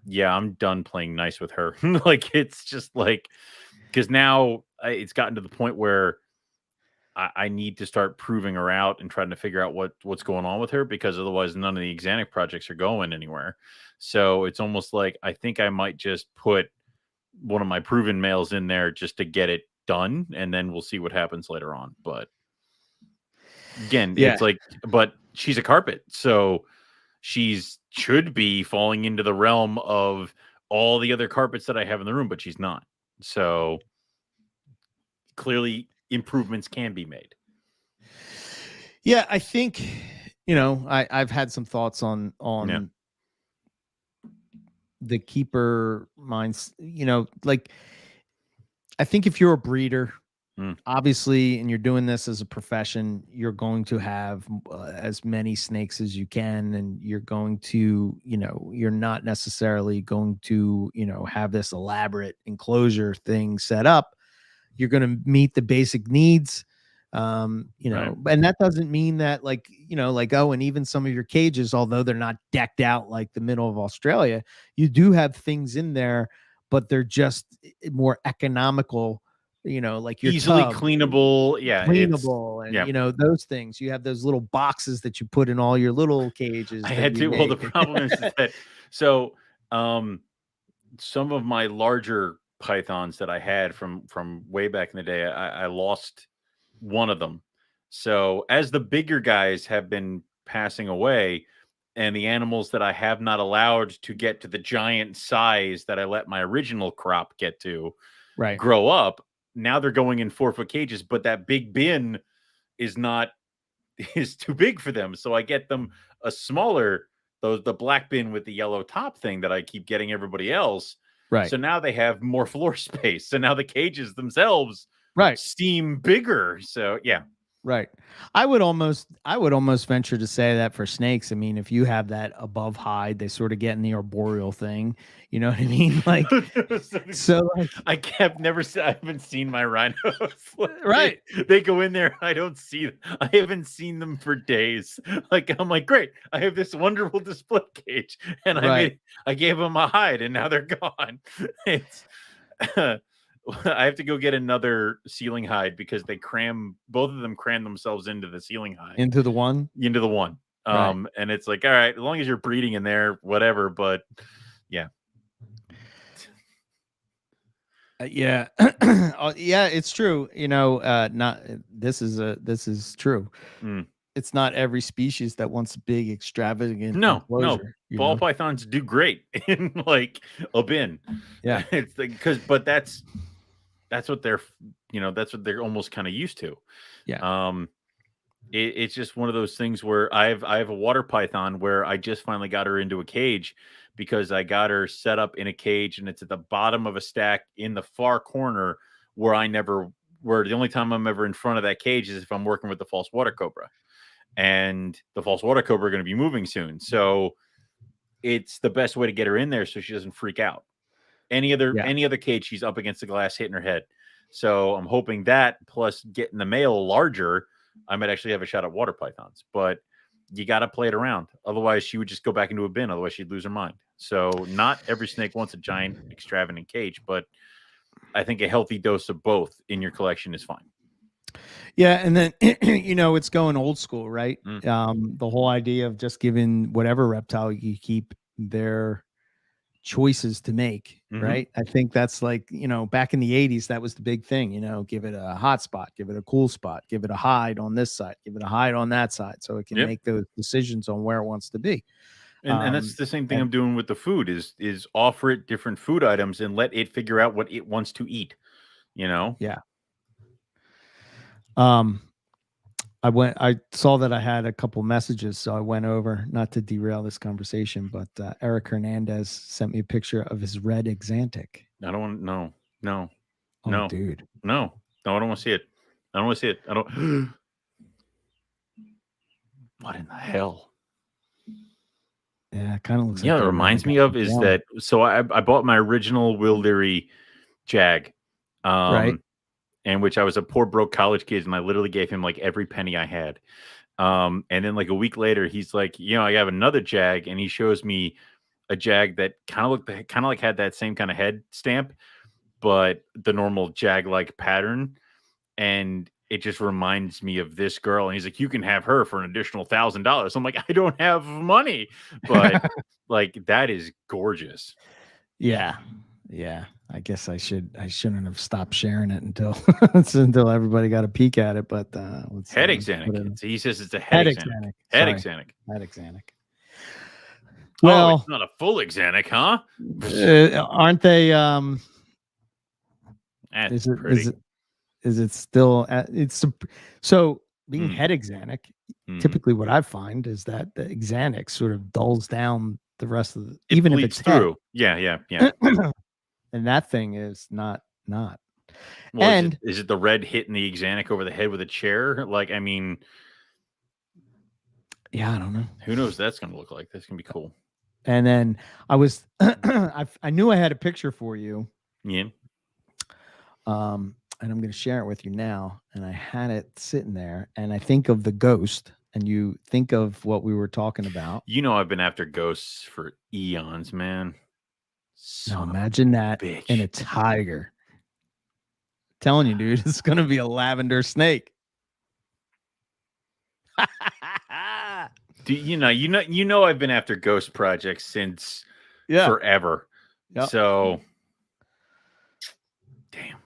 yeah, I'm done playing nice with her. Like, it's just like, because now it's gotten to the point where I need to start proving her out and trying to figure out what's going on with her, because otherwise none of the Xanic projects are going anywhere. So it's almost like I think I might just put one of my proven males in there just to get it done, and then we'll see what happens later on. But again, it's like, but she's a carpet, so should be falling into the realm of all the other carpets that I have in the room, but she's not. So clearly improvements can be made. Yeah, I think, I've had some thoughts on the keeper minds, like, I think if you're a breeder, obviously, and you're doing this as a profession, you're going to have as many snakes as you can, and you're going to, you're not necessarily going to, have this elaborate enclosure thing set up. You're going to meet the basic needs, You know, and that doesn't mean that like, you know, like, oh, and even some of your cages, although they're not decked out like the middle of Australia, you do have things in there, but they're just more economical, you know, like your easily tub, cleanable. Yeah. cleanable, and you know, those things. You have those little boxes that you put in all your little cages. I had to. Well, the problem is that so some of my larger pythons that I had from way back in the day, I lost one of them. So as the bigger guys have been passing away, and the animals that I have not allowed to get to the giant size that I let my original crop get to grow up, now they're going in 4-foot cages, but that big bin is too big for them. So I get them a smaller, the black bin with the yellow top thing that I keep getting everybody else. Right. So now they have more floor space. So now the cages themselves seem bigger. So yeah. Right. I would almost venture to say that for snakes. I mean, if you have that above hide, they sort of get in the arboreal thing. You know what I mean? Like, so like, I haven't seen my rhinos. Right. They go in there. I haven't seen them for days. Like, I'm like, great. I have this wonderful display cage, and I gave them a hide, and now they're gone. It's I have to go get another ceiling hide because both of them cram themselves into the ceiling hide. Into the one? And it's like, all right, as long as you're breeding in there, whatever. But yeah. Yeah. Yeah, it's true. You know, this is true. It's not every species that wants a big extravagant enclosure. No. Ball pythons do great in like a bin. Yeah. It's like, but that's what they're, you know, that's what they're almost kind of used to. Yeah. It's just one of those things where I have a water python where I just finally got her into a cage because I got her set up in a cage, and it's at the bottom of a stack in the far corner where the only time I'm ever in front of that cage is if I'm working with the false water cobra, and the false water cobra are going to be moving soon. So it's the best way to get her in there so she doesn't freak out. Any other cage, she's up against the glass, hitting her head. So I'm hoping that, plus getting the male larger, I might actually have a shot at water pythons. But you got to play it around. Otherwise, she would just go back into a bin. Otherwise, she'd lose her mind. So not every snake wants a giant, extravagant cage, but I think a healthy dose of both in your collection is fine. Yeah, and then you know, it's going old school, right? The whole idea of just giving whatever reptile you keep their choices to make, right? I think that's like, you know, back in the 80s, that was the big thing, you know, give it a hot spot, give it a cool spot, give it a hide on this side, give it a hide on that side, so it can make those decisions on where it wants to be. And that's the same thing I'm doing with the food is offer it different food items and let it figure out what it wants to eat, you know? Yeah. I saw that I had a couple messages, so I went over, not to derail this conversation, but Eric Hernandez sent me a picture of his red Exantic. I don't want, no, dude. No, I don't want to see it. I don't want to see it. I don't. What in the hell? Yeah, it kind of looks. Yeah, like it reminds me of is that. So I bought my original Wildery Jag, right, and which I was a poor broke college kid, and I literally gave him like every penny I had. And then like a week later, he's like, you know, I have another Jag, and he shows me a Jag that kind of like had that same kind of head stamp, but the normal Jag like pattern, and it just reminds me of this girl. And he's like, you can have her for an additional $1,000. I'm like, I don't have money, but like that is gorgeous. Yeah. I guess I shouldn't have stopped sharing it until everybody got a peek at it. But head Exanic. He says it's a head Exanic. Head Exanic. Well, it's not a full Exanic, huh? Aren't they? That's pretty. Is it still? It's so being head Exanic. Typically, what I find is that the Exanic sort of dulls down the rest of the. Even if it's through. Yeah. And that thing is not. Well, and is it the red hitting the Exanic over the head with a chair? Like, I mean, yeah, I don't know. Who knows what that's going to look like? That's going to be cool. And then I was, I knew I had a picture for you. Yeah. and I'm going to share it with you now. And I had it sitting there, and I think of the ghost, and you think of what we were talking about. You know, I've been after ghosts for eons, man. Now imagine that in a tiger. Telling you, dude, it's going to be a lavender snake. You know, I've been after ghost projects since forever. Yep. So, damn.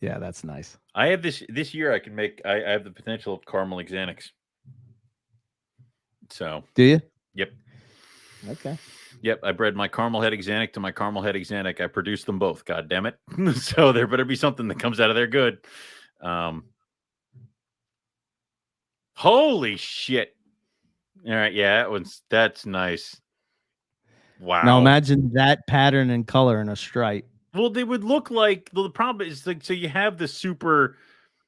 Yeah, that's nice. I have this year. I have the potential of caramel exanics. So, do you? Yep. Okay. Yep. I bred my caramel head exanic to my caramel head exanic. I produced them both. God damn it. So there better be something that comes out of there good. Holy shit. All right. Yeah, that's nice. Wow. Now imagine that pattern and color in a stripe. Well, they would look like, the problem is, like, so you have the super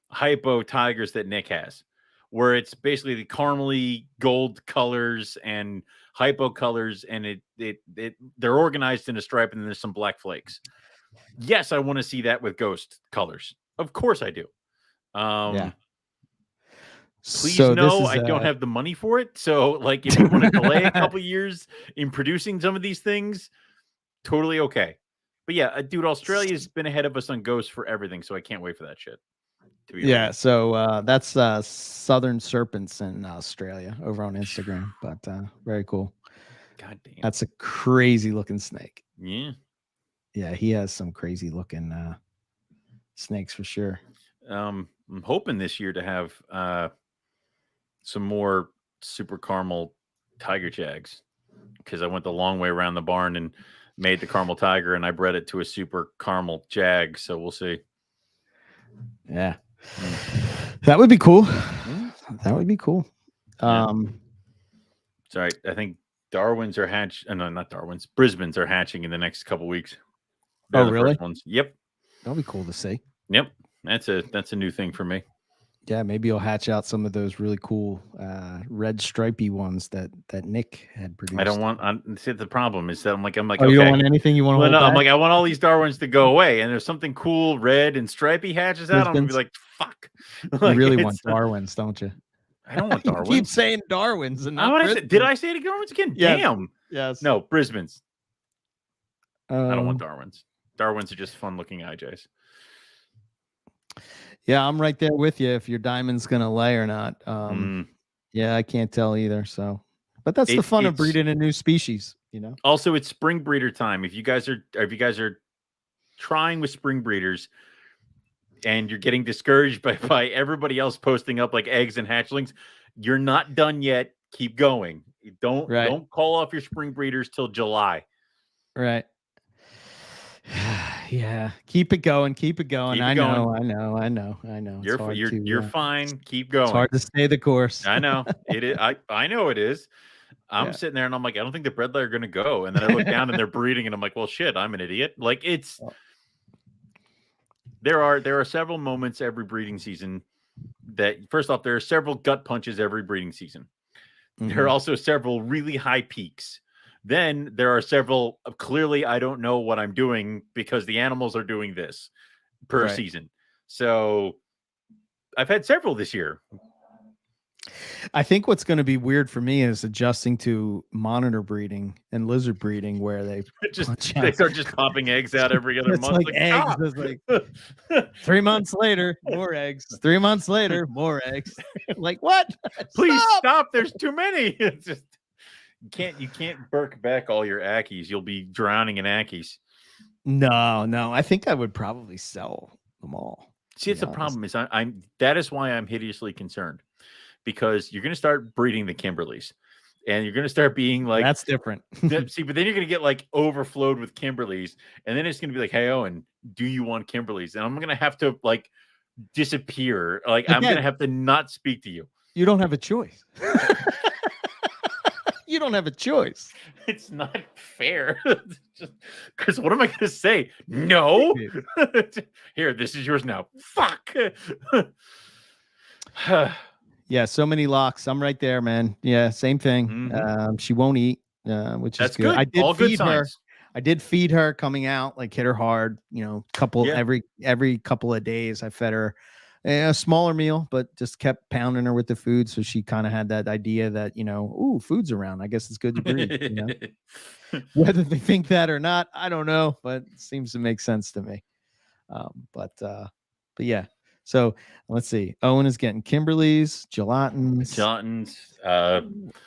hypo tigers that Nick has, where it's basically the caramely gold colors and hypo colors, and they're organized in a stripe, and then there's some black flakes. Yes, I want to see that with ghost colors. Of course I do. Yeah. Please know I don't have the money for it. So, like, if you want to delay a couple years in producing some of these things, totally okay. But yeah, dude, Australia's been ahead of us on ghosts for everything, so I can't wait for that shit. Yeah, honest. So that's Southern Serpents in Australia over on Instagram, but very cool. God damn. That's a crazy looking snake. Yeah. Yeah, he has some crazy looking snakes for sure. I'm hoping this year to have some more super caramel tiger jags, because I went the long way around the barn and made the caramel tiger, and I bred it to a super caramel jag. So we'll see. Yeah. That would be cool. That would be cool. Sorry, I think Darwin's are no, not Darwin's. Brisbane's are hatching in the next couple weeks. They're the really? First ones. Yep. That'll be cool to see. Yep. That's a new thing for me. Yeah, maybe you'll hatch out some of those really cool red stripy ones that Nick had produced. I don't want. See, the problem is that I'm like, oh, okay. You don't want anything you want to. No, I'm like, I want all these Darwins to go away, and there's something cool red and stripy hatches out. I'm gonna be like, fuck. Like, you really want Darwins, don't you? I don't want Darwins. You keep saying Darwins, and did I say Darwins again? Yes. Damn. Yes. No, Brisbane's. I don't want Darwins. Darwins are just fun-looking IJs. Yeah, I'm right there with you. If your diamond's gonna lay or not. Yeah, I can't tell either. So, but that's the fun of breeding a new species, you know. Also, it's spring breeder time. If you guys are trying with spring breeders, and you're getting discouraged by everybody else posting up like eggs and hatchlings, you're not done yet. Keep going. Don't call off your spring breeders till July. Right. Yeah, keep it going. Keep it going. I know. You're fine. Keep going. It's hard to stay the course. I know it is. I know it is. I'm sitting there and I'm like, I don't think the bred layer are going to go. And then I look down and they're breeding, and I'm like, well, shit, I'm an idiot. Like, it's there are several moments every breeding season that, first off, there are several gut punches every breeding season. Mm-hmm. There are also several really high peaks. Then there are several, clearly I don't know what I'm doing because the animals are doing this per season. So I've had several this year. I think what's going to be weird for me is adjusting to monitor breeding and lizard breeding, where they start just popping eggs out every other month. Like eggs. It's like 3 months later, more eggs. 3 months later, more eggs. Like, what? Please stop. There's too many. It's just you can't burk back all your ackies. You'll be drowning in ackies. No. I think I would probably sell them all. See, it's the problem is that is why I'm hideously concerned. Because you're going to start breeding the Kimberleys, and you're going to start being like, that's different. See, but then you're going to get like overflowed with Kimberleys, and then it's going to be like, hey, Owen, do you want Kimberleys? And I'm going to have to like disappear. Like, again, I'm going to have to not speak to you. You don't have a choice. You don't have a choice. It's not fair. Because what am I going to say? No. Here, this is yours now. Fuck. Yeah, so many locks. I'm right there, man. Yeah, same thing. Mm-hmm. She won't eat, which is good. I did I did feed her coming out, like hit her hard, every couple of days. I fed her a smaller meal, but just kept pounding her with the food. So she kind of had that idea that, ooh, food's around. I guess it's good to breed. Whether they think that or not, I don't know, but it seems to make sense to me. But yeah. So let's see. Owen is getting Kimberly's, Gelatins,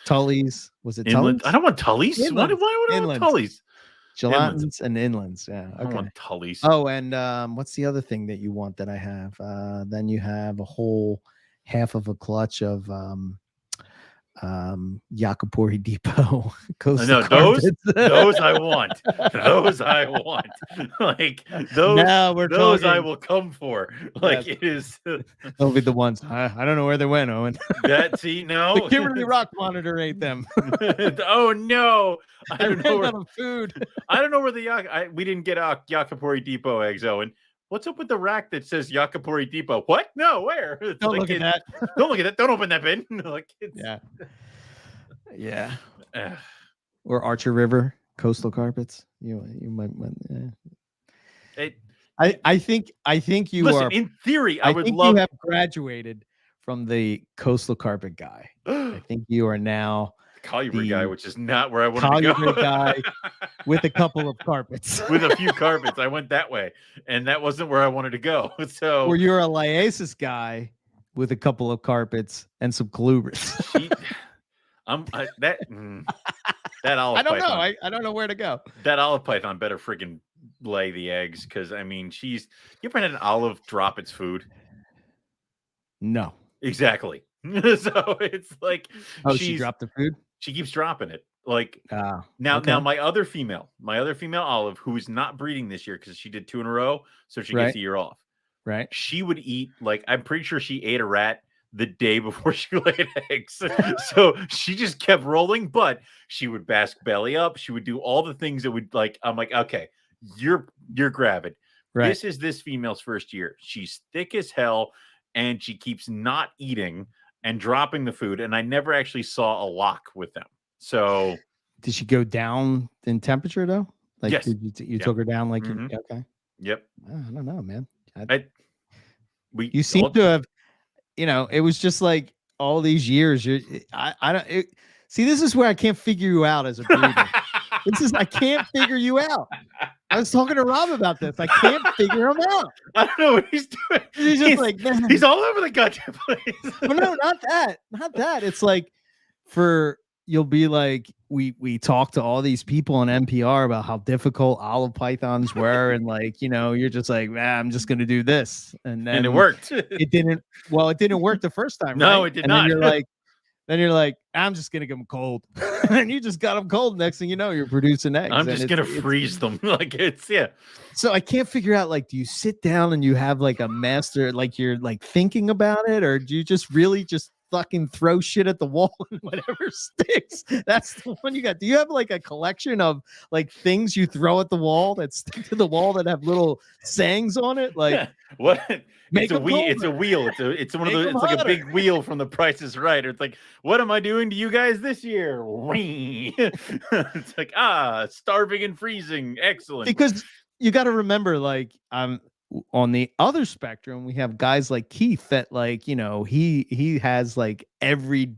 Tully's. Was it Inland? Tully's? I don't want Tully's. Why would I want Tully's? Gelatins and inlands. Yeah. Okay. I don't want Tully's. Oh, and what's the other thing that you want that I have? Then you have a whole half of a clutch of Yakapuri Depot. No, those I want. Those I want. Like those I will come for. Like it is. They'll be the ones. I don't know where they went, Owen. No. The Kimberly Rock Monitor ate them. Oh no! I don't know where food. I don't know where we didn't get Yakapuri Depot eggs, Owen. What's up with the rack that says Yakapuri Depot? What? No, where? Don't look at that. Don't look at that. Don't open that bin. Yeah. Or Archer River coastal carpets. You might. I think you listen, are. In theory, I would think love. You have graduated from the coastal carpet guy. I think you are now. Collier guy, which is not where I wanted to go. Guy with a couple of carpets. With a few carpets. I went that way, and that wasn't where I wanted to go. So, or you're a Liasis guy with a couple of carpets and some colubris. That olive I don't python, know. I don't know where to go. That olive python better freaking lay the eggs, because I mean, you ever had an olive drop its food? No. Exactly. So it's like, she dropped the food. She keeps dropping it. Like now my other female olive, who is not breeding this year because she did 2 in a row, so she gets a year off. Right. She would eat, like, I'm pretty sure she ate a rat the day before she laid eggs. So she just kept rolling, but she would bask belly up. She would do all the things that would, like, I'm like, okay, you're gravid. Right. This is this female's first year. She's thick as hell, and she keeps not eating and dropping the food. And I never actually saw a lock with them. So did she go down in temperature though? Like, yes. You took her down like, okay. Yep. I don't know, man. You seem to have, it was just like all these years. See, this is where I can't figure you out as a breeder. I can't figure you out. I was talking to Rob about this. I can't figure him out. I don't know what he's doing. He's just like, man. He's all over the goddamn place. Well, no, not that. It's like, you'll be like, we talk to all these people on MPR about how difficult olive pythons were, and like, you're just like, I'm just gonna do this, and then it worked. It didn't work the first time. No, right? It did not. Then you're like, I'm just gonna get them cold, and you just got them cold. Next thing you know, you're producing eggs. I'm just gonna freeze them. Like, So I can't figure out, like, do you sit down and you have like a master, like you're like thinking about it, or do you just really just fucking throw shit at the wall and whatever sticks? That's the one you got. Do you have like a collection of like things you throw at the wall that stick to the wall that have little sayings on it? Like, what? It's a wheel. It's one of those. It's like a big wheel from The Price is Right. It's like, what am I doing to you guys this year? It's like, starving and freezing. Excellent. Because you got to remember, like, on the other spectrum, we have guys like Keith that, like, he has like every,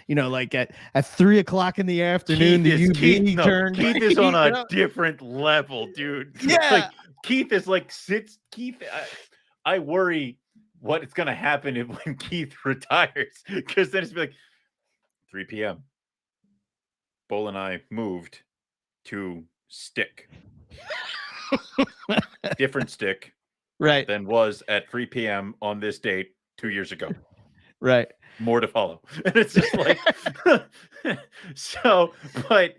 like at 3 o'clock in the afternoon, Keith is on a different level, dude. Yeah. Like, Keith is like I worry what is going to happen when Keith retires, because then it's like 3 p.m. Bull and I moved to Stick. Different Stick, right, than was at 3 p.m. on this date 2 years ago. Right. More to follow. And it's just like, so, but,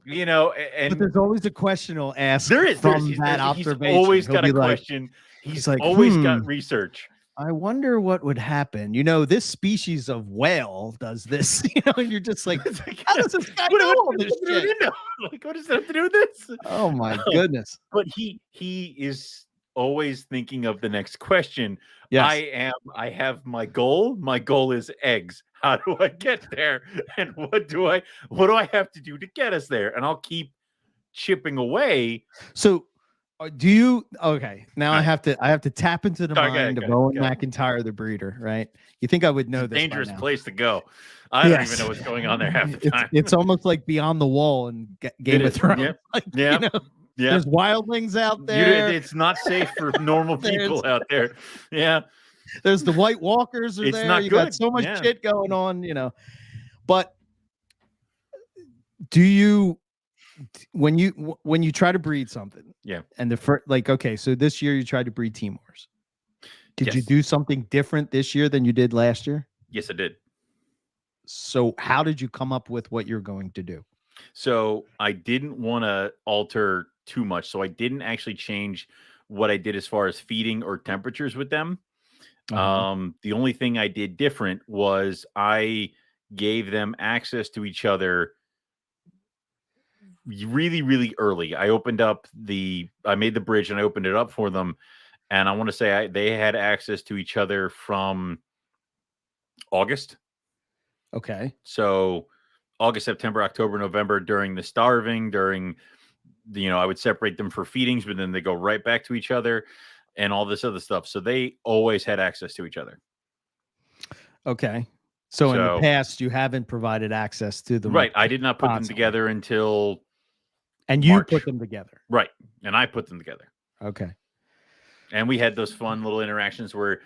but there's always a question he'll ask. There is. That observation. He's always got a question. He's like, always got research. I wonder what would happen. This species of whale does this. And you're just like, how does this guy know all this shit? Like, what does that have to do with this? Oh my goodness! But he is always thinking of the next question. Yes. I have my goal. My goal is eggs. How do I get there? And what do I have to do to get us there? And I'll keep chipping away. So do you? Okay, now I have to tap into the mind of Owen McIntyre, the breeder, right? You think I would know this? Dangerous place to go. I don't even know what's going on there half the time. It's almost like Beyond the Wall and Game of Thrones. Yep. Like, yep. You know, there's wildlings out there. It's not safe for normal people out there. Yeah. There's the White Walkers are there. Not you good. got so much shit going on, you know. But do you, when you try to breed something, and the first, like, okay, so this year you tried to breed Timors. Did you do something different this year than you did last year? Yes, I did. So how did you come up with what you're going to do? So I didn't want to alter too much. So I didn't actually change what I did as far as feeding or temperatures with them. The only thing I did different was I gave them access to each other really, really early. I made the bridge and I opened it up for them. And I want to say they had access to each other from August. Okay. So August, September, October, November, during the starving, I would separate them for feedings, but then they go right back to each other and all this other stuff. So they always had access to each other. Okay. So in the past, you haven't provided access to them. Right. I did not put them together until And you put them together. Right. And I put them together. Okay. And we had those fun little interactions where,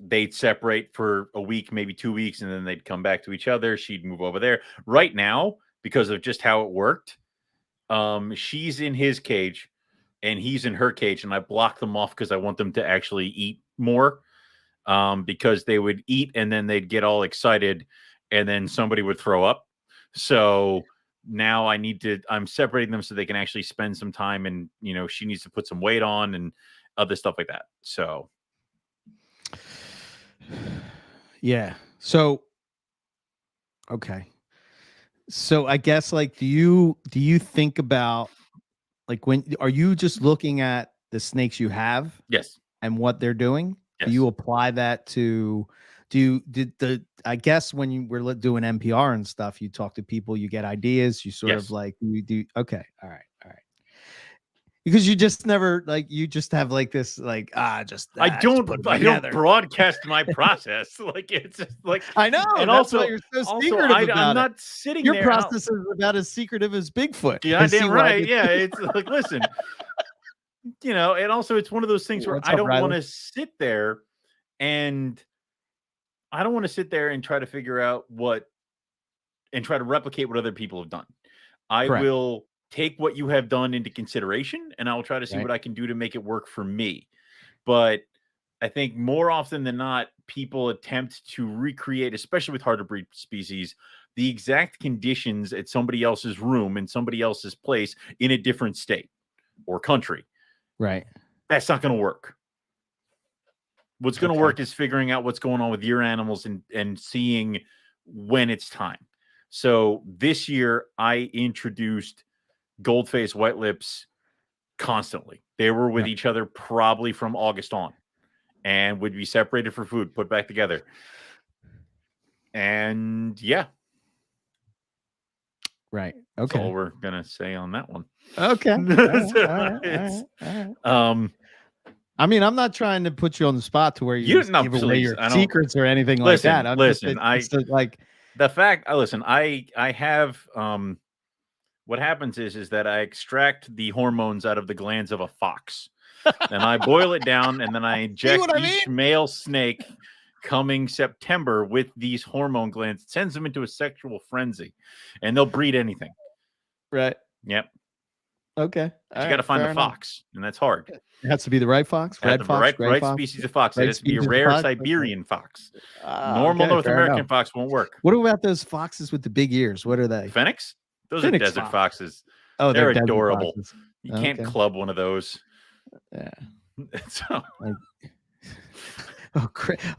they'd separate for a week, maybe 2 weeks, and then they'd come back to each other. She'd move over there. Right now, because of just how it worked, she's in his cage and he's in her cage, and I block them off because I want them to actually eat more, because they would eat and then they'd get all excited and then somebody would throw up. So now I'm separating them so they can actually spend some time, and, she needs to put some weight on and other stuff like that. So yeah. So okay. So I guess, like, do you think about, like, are you just looking at the snakes you have? Yes. And what they're doing? Yes. Do you apply that to I guess when you were doing MPR and stuff, you talk to people, you get ideas, you sort of like, you do. Okay. All right. Because you just never, like, you just have like this, like, I don't broadcast my process. Like, it's just like, I know. And that's also, why you're so secretive about I'm not sitting Your there. process is about as secretive as Bigfoot. Yeah, damn right. Yeah. It's like, listen, and also it's one of those things where I don't want to sit there and try to figure out and try to replicate what other people have done. I will take what you have done into consideration, and I'll try to see what I can do to make it work for me. But I think more often than not, people attempt to recreate, especially with hard to breed species, the exact conditions at somebody else's room in somebody else's place in a different state or country. Right. That's not going to work. What's going to work is figuring out what's going on with your animals and seeing when it's time. So this year I introduced gold-faced white lips constantly. They were with each other probably from August on and would be separated for food, put back together. And yeah. Right. Okay. That's all we're going to say on that one. Okay. All right. I mean, I'm not trying to put you on the spot to where you give away your secrets or anything like that. I have what happens is that I extract the hormones out of the glands of a fox and I boil it down, and then I inject each male snake coming September with these hormone glands. It sends them into a sexual frenzy, and they'll breed anything. Right. Yep. Okay. You got to find the fox, and that's hard. It has to be the right fox, red fox, right species of fox. It has to be a rare Siberian fox. Normal North American fox won't work. What about those foxes with the big ears? What are they? Fennecs? Those are desert foxes. Oh, they're adorable. You can't club one of those. Yeah. So.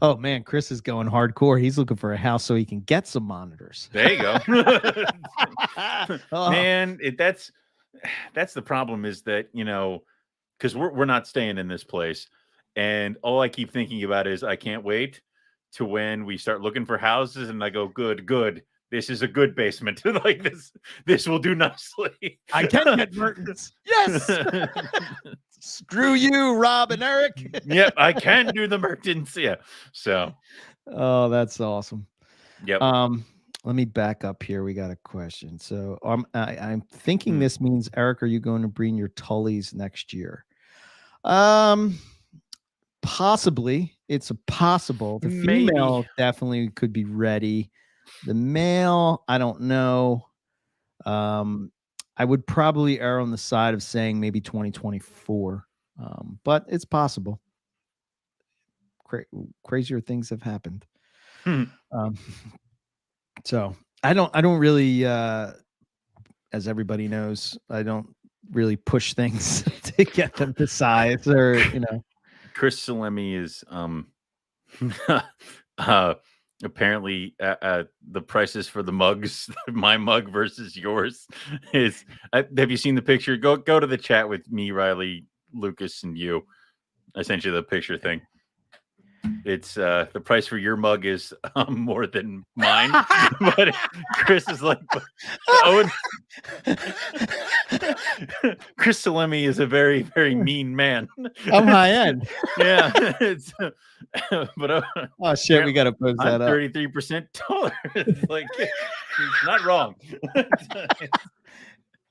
Oh man, Chris is going hardcore. He's looking for a house so he can get some monitors. There you go. Man, that's the problem, is that, because we're not staying in this place, and all I keep thinking about is I can't wait to when we start looking for houses, and I go, good, this is a good basement. Like this will do nicely. I can get Mertens. Yes. Screw you, Rob and Eric. Yep, I can do the Mertens. Yeah. So. Oh, that's awesome. Yep. Let me back up here. We got a question. So I'm thinking this means, Eric, are you going to bring your Tullies next year? Possibly. It's a possible. The female definitely could be ready. The male, I don't know. I would probably err on the side of saying maybe 2024, but it's possible. Crazier things have happened. So I don't really, as everybody knows, I don't really push things to get them to size, or Chris Salemi is apparently the prices for the mugs, my mug versus yours, is. Have you seen the picture? Go to the chat with me, Riley, Lucas, and you. I sent you the picture thing. It's the price for your mug is more than mine, but Chris is like, Owen. Chris Salemi is a very, very mean man. I'm high end. Yeah, but oh shit, we gotta post that up. 33% taller. It's like, he's not wrong.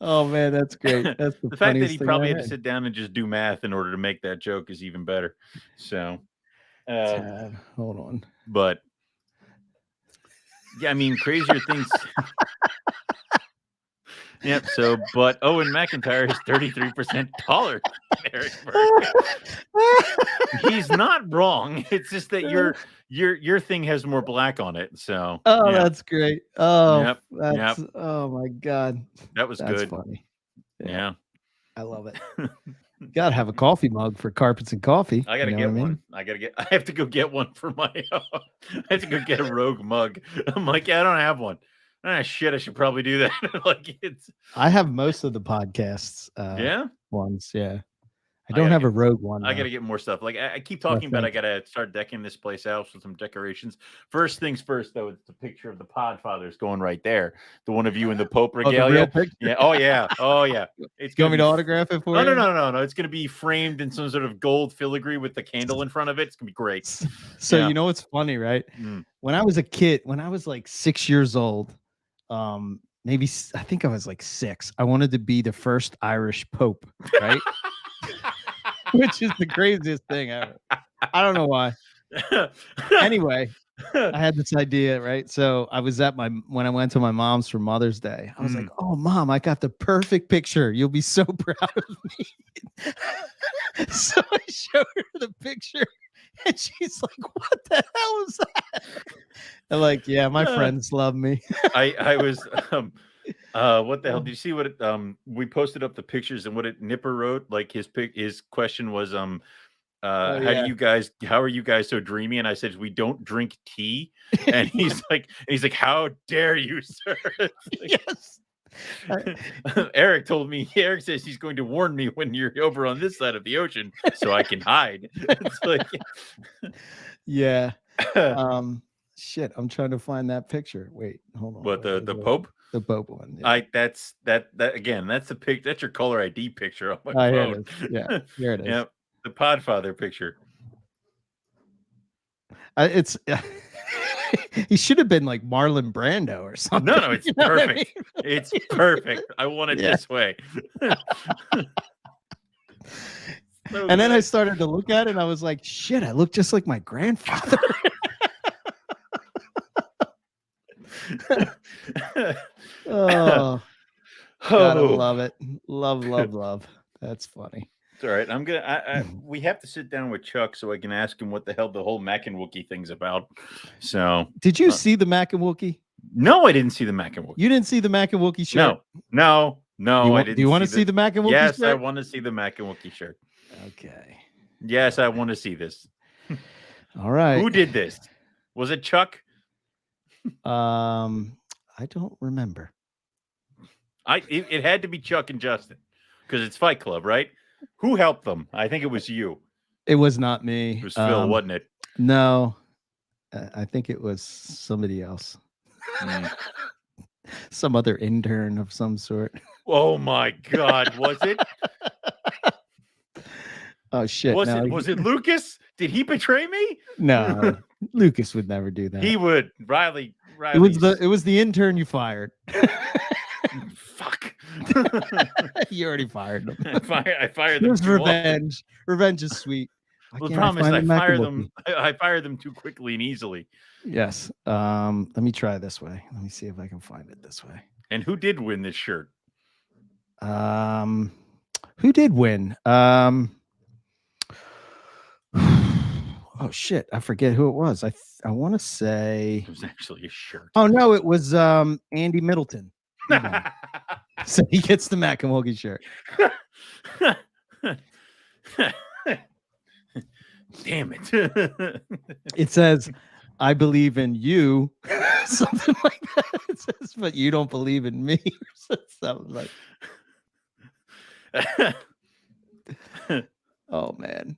Oh man, that's great. That's the fact that he probably had to sit down and just do math in order to make that joke is even better. So. Hold on, but yeah, I mean, crazier things. Yep. So, but Owen McIntyre is 33% taller than Eric Berg. He's not wrong. It's just that your thing has more black on it. So, yeah. That's great. Oh, yep. Oh my god, that's good. Funny. Yeah, I love it. Gotta have a coffee mug for carpets and coffee. I gotta get one. I have to go get one for my. I have to go get a Rogue mug. I'm like, I don't have one. Shit, I should probably do that. Like it's. I have most of the podcasts. Ones. Yeah. I don't have a Rogue one. I gotta get more stuff. Like I keep talking about, I gotta start decking this place out with some decorations. First things first, though, it's the picture of the Podfathers going right there. The one of you in the Pope regalia. Yeah. Oh yeah. Oh yeah. It's going to autograph it for you? No. It's gonna be framed in some sort of gold filigree with the candle in front of it. It's gonna be great. So you know what's funny, right? When I was a kid, when I was like 6 years old, maybe I think I was like 6. I wanted to be the first Irish Pope, right? Which is the craziest thing ever. I don't know why. Anyway, I had this idea, right? So I was when I went to my mom's for Mother's Day, I was like, "Oh, Mom, I got the perfect picture. You'll be so proud of me." So I showed her the picture, and she's like, "What the hell is that?" I'm like, "Yeah, my friends love me." I was what the hell? Did you see what we posted up the pictures and what Nipper wrote? Like his question was how are you guys so dreamy? And I said, we don't drink tea. And he's like, how dare you, sir? Yes. Eric says he's going to warn me when you're over on this side of the ocean so I can hide. It's like, yeah. Shit, I'm trying to find that picture. Wait, hold on. What, the Pope? The Pope one. Yeah. That's again, that's the pic. That's your caller ID picture on my phone. Here it is. Yeah, here it is. Yep, the Podfather picture. It's he should have been like Marlon Brando or something. No, it's perfect. I mean? It's perfect. I want it this way. And then I started to look at it and I was like, shit, I look just like my grandfather. Oh, gotta love it. Love. That's funny. It's all right. We have to sit down with Chuck so I can ask him what the hell the whole Mac and Wookie thing's about. So, did you see the Mac and Wookie? No, I didn't see the Mac and Wookie. You didn't see the Mac and Wookie shirt? No, I didn't. Do you want to see the Mac and Wookie shirt? Yes, I want to see the Mac and Wookie shirt. Okay. Yes, I want to see this. All right. Who did this? Was it Chuck? I don't remember. It had to be Chuck and Justin because it's Fight Club, right? Who helped them? I think it was you. It was not me. It was Phil, wasn't it? No, I think it was somebody else. some other intern of some sort. Oh my God, was it? Oh shit! Was it Lucas? Did he betray me? No, Lucas would never do that. He would. Riley. It was the intern you fired. Fuck. You already fired him. I fired them. It was revenge. Revenge is sweet. Well, the problem is I fire them too quickly and easily. Yes. Let me try this way. Let me see if I can find it this way. And who did win this shirt? Who did win? Oh shit, I forget who it was. I want to say it was actually a shirt. Oh no, it was Andy Middleton. So he gets the Mac and Woogie shirt. Damn it. It says, I believe in you. Something like that. It says, but you don't believe in me. Something like oh man.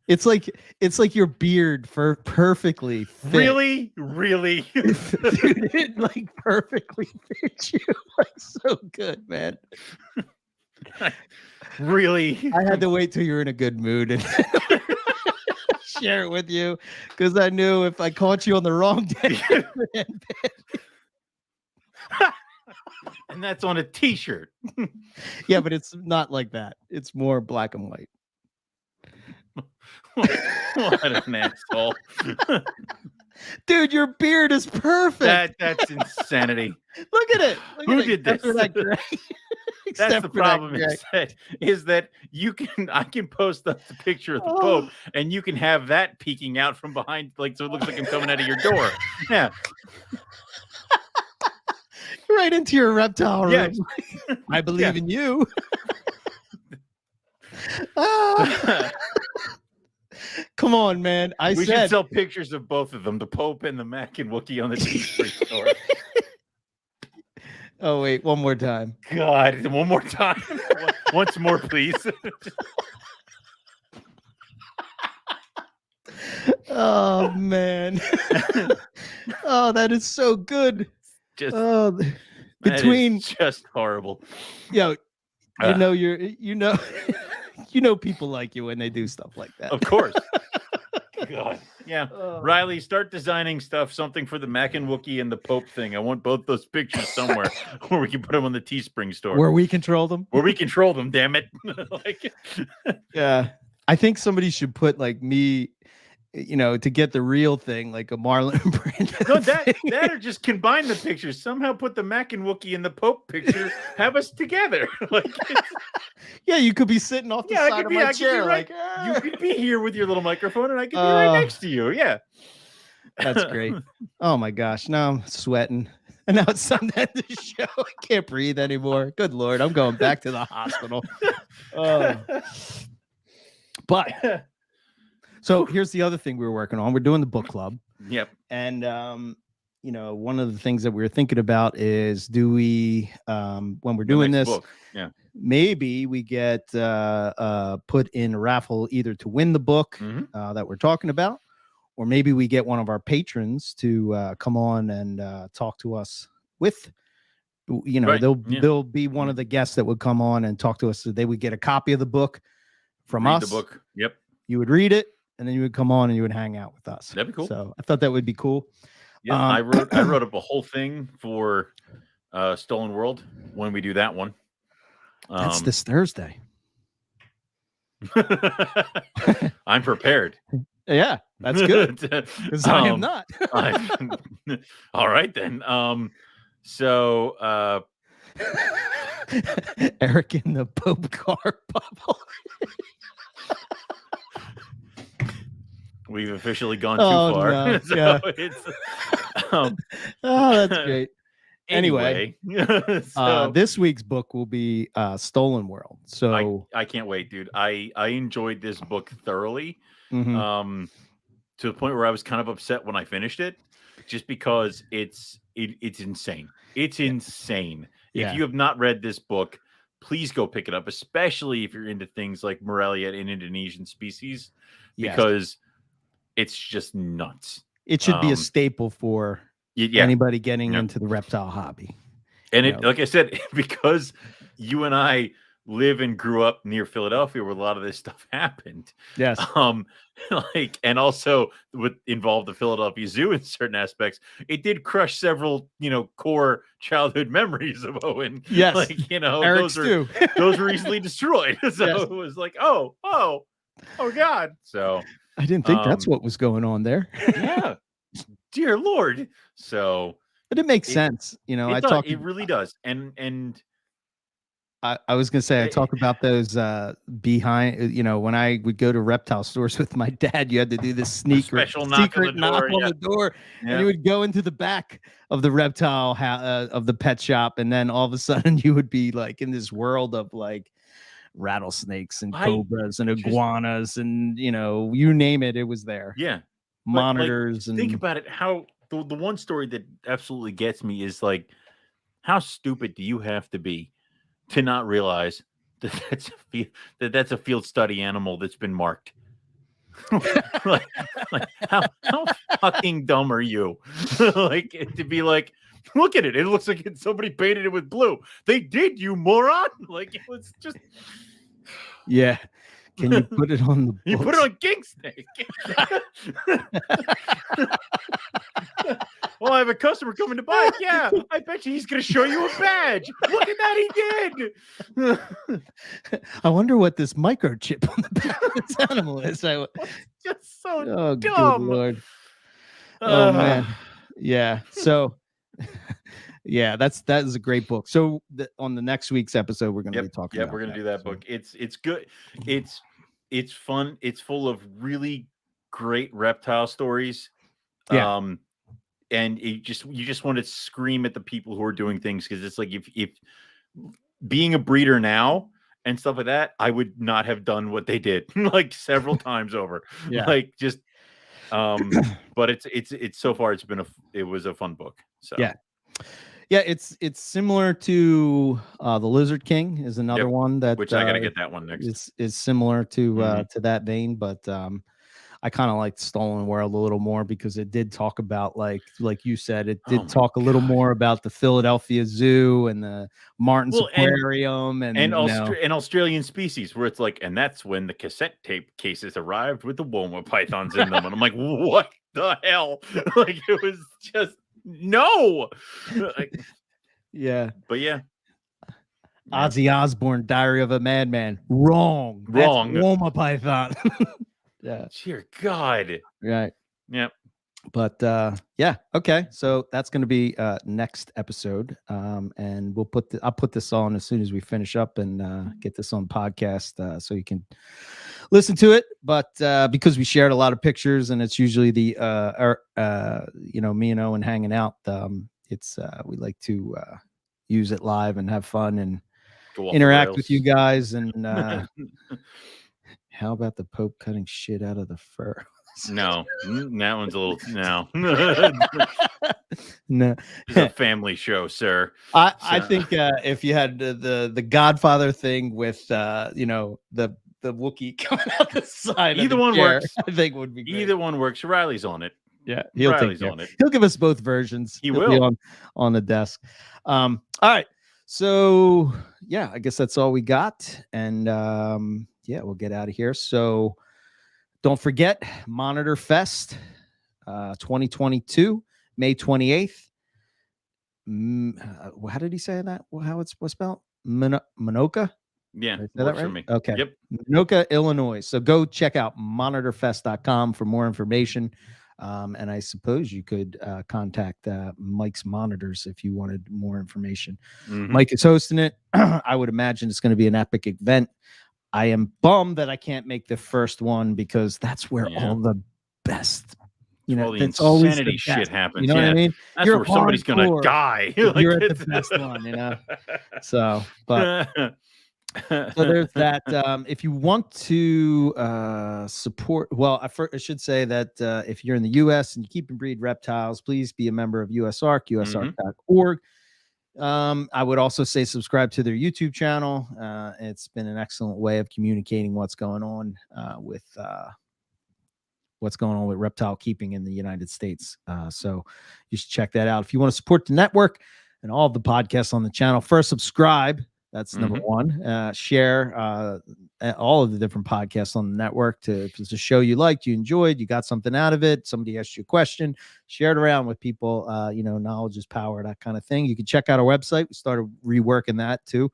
It's like your beard for perfectly fit. Really? Dude, it like perfectly fits you. Like so good, man. Really? I had to wait till you're in a good mood and share it with you because I knew if I caught you on the wrong day. And that's on a t-shirt. Yeah, but it's not like that. It's more black and white. What an asshole. Dude, your beard is perfect. That's insanity. Look at it. Who did this? That's the problem is that I can post up the picture of the Pope and you can have that peeking out from behind, like so it looks like I'm coming out of your door. Yeah. Right into your reptile room. Yeah. I believe in you. Come on, man. We should sell pictures of both of them, the Pope and the Mac and Wookie, on the T-shirt store. Oh, wait, one more time. God, one more time. Once more, please. Oh, man. Oh, that is so good. Just just horrible. Yo, you know people like you when they do stuff like that. Of course. God. Yeah. Riley, start designing something for the Mac and Wookie and the Pope thing. I want both those pictures somewhere where we can put them on the Teespring store. Where we control them? Where we control them, damn it. Yeah. I think somebody should put like me, to get the real thing, like a Marlon Brando. No, that or just combine the pictures. Somehow put the Mac and Wookie and the Pope picture, have us together. Yeah, you could be sitting off the side of my chair. You could be here with your little microphone and I could be right next to you. Yeah. That's great. Oh my gosh. Now I'm sweating. And now it's time to end the show. I can't breathe anymore. Good Lord. I'm going back to the hospital. But so here's the other thing we were working on. We're doing the book club. Yep. And one of the things that we were thinking about is, do we when we're doing this, maybe we get put in a raffle either to win the book that we're talking about, or maybe we get one of our patrons to come on and talk to us with. They'll be one of the guests that would come on and talk to us. So they would get a copy of the book from us. The book. Yep. You would read it. And then you would come on and you would hang out with us. That'd be cool. So I thought that would be cool. Yeah, I wrote up a whole thing for Stolen World when we do that one. That's this Thursday. I'm prepared. Yeah, that's good. Because I am not. All right then. So Eric in the Pope car bubble. We've officially gone too far. No. So yeah. That's great. Anyway, this week's book will be Stolen World. So I can't wait, dude. I enjoyed this book thoroughly. Mm-hmm. To the point where I was kind of upset when I finished it, just because it's insane. It's insane. Yeah. If you have not read this book, please go pick it up, especially if you're into things like Morelia and Indonesian species, because it's just nuts. It should be a staple for anybody getting into the reptile hobby. And like I said, because you and I live and grew up near Philadelphia where a lot of this stuff happened. Yes. And also involved the Philadelphia Zoo in certain aspects, it did crush several, core childhood memories of Owen. Yes. Eric's those were easily destroyed. So it was like, oh God. So I didn't think that's what was going on there. Yeah. Dear Lord. So but it makes sense. It really does. And I was going to say, I talk about those behind, when I would go to reptile stores with my dad, you had to do this secret knock on the door, and you would go into the back of the reptile of the pet shop. And then all of a sudden you would be like in this world of like rattlesnakes and cobras and iguanas and, you name it, it was there. Yeah. Monitors. And think about it. How the one story that absolutely gets me is like, how stupid do you have to be to not realize that that's a field study animal that's been marked? like how fucking dumb are you? Like to be like, look at it. It looks like somebody painted it with blue. They did, you moron. Like it was just. Yeah. Can you put it on the books? You put it on King Snake. Well, I have a customer coming to buy it. Yeah, I bet you he's going to show you a badge. Look at that, he did. I wonder what this microchip on the back of this animal is. Just so dumb. Good Lord. Oh, man. Yeah. So, yeah, that is a great book. So on the next week's episode, we're going to be talking about we're going to do that book. It's good. It's fun. It's full of really great reptile stories. Yeah. And you just want to scream at the people who are doing things, because it's like if being a breeder now and stuff like that, I would not have done what they did like several times over. Yeah. Like just but it's so far it was a fun book. So yeah, it's similar to the Lizard King is another one that which I gotta get that one next. Is similar to that vein, but I kind of liked Stolen World a little more because it did talk about like you said, it did talk a little more about the Philadelphia Zoo and the Martin's Aquarium and Australian species, where it's like, and that's when the cassette tape cases arrived with the Woma pythons in them, and I'm like, what the hell? Like it was just no. Yeah, but yeah. Ozzy Osbourne, Diary of a Madman. Wrong. That's Woma python. Yeah. Dear God. Right. Yep. But yeah. Okay. So that's going to be next episode. And I'll put this on as soon as we finish up and get this on podcast so you can listen to it. But because we shared a lot of pictures and it's usually the me and Owen hanging out. We like to use it live and have fun and interact with you guys and. How about the Pope cutting shit out of the fur? No, that one's a little no. No, it's a family show, sir. I think if you had the Godfather thing with the Wookiee coming out the side, either one works. I think would be great. Either one works. Riley's on it. Yeah, Riley's on it. He'll give us both versions. He'll will be on the desk. All right. So yeah, I guess that's all we got, and yeah, we'll get out of here. So don't forget Monitor Fest 2022, May 28th. How did he say that? How it's spelled? Minoka? Yeah. Is that right? Me. Okay. Yep. Minoka, Illinois. So go check out monitorfest.com for more information. And I suppose you could contact Mike's Monitors if you wanted more information. Mm-hmm. Mike is hosting it. I would imagine it's going to be an epic event. I am bummed that I can't make the first one because that's where all the best, all the insanity shit happens. You know what I mean? That's where somebody's going to die. You're at the best one, So, but so there's that. If you want to support, well, I should say that if you're in the U.S. and you keep and breed reptiles, please be a member of USARC, usarc.org. I would also say subscribe to their YouTube channel. It's been an excellent way of communicating what's going on with what's going on with reptile keeping in the United States. So you should check that out. If you want to support the network and all of the podcasts on the channel, first subscribe. That's number one. Share all of the different podcasts on the network. If it's a show you liked, you enjoyed, you got something out of it, somebody asked you a question, share it around with people. Knowledge is power, that kind of thing. You can check out our website. We started reworking that too.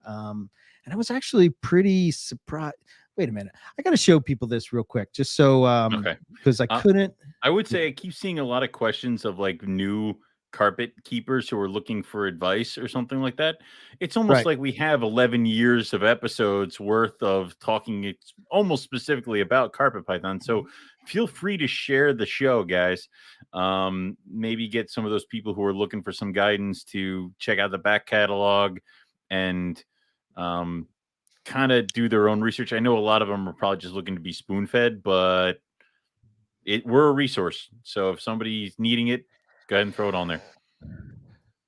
And I was actually pretty surprised. Wait a minute. I got to show people this real quick, just so because I couldn't. I would say I keep seeing a lot of questions of like new carpet keepers who are looking for advice or something like that. It's almost like we have 11 years of episodes worth of talking almost specifically about carpet python. So feel free to share the show, guys. Maybe get some of those people who are looking for some guidance to check out the back catalog and kind of do their own research. I know a lot of them are probably just looking to be spoon fed, but we're a resource. So if somebody's needing it, go ahead and throw it on there.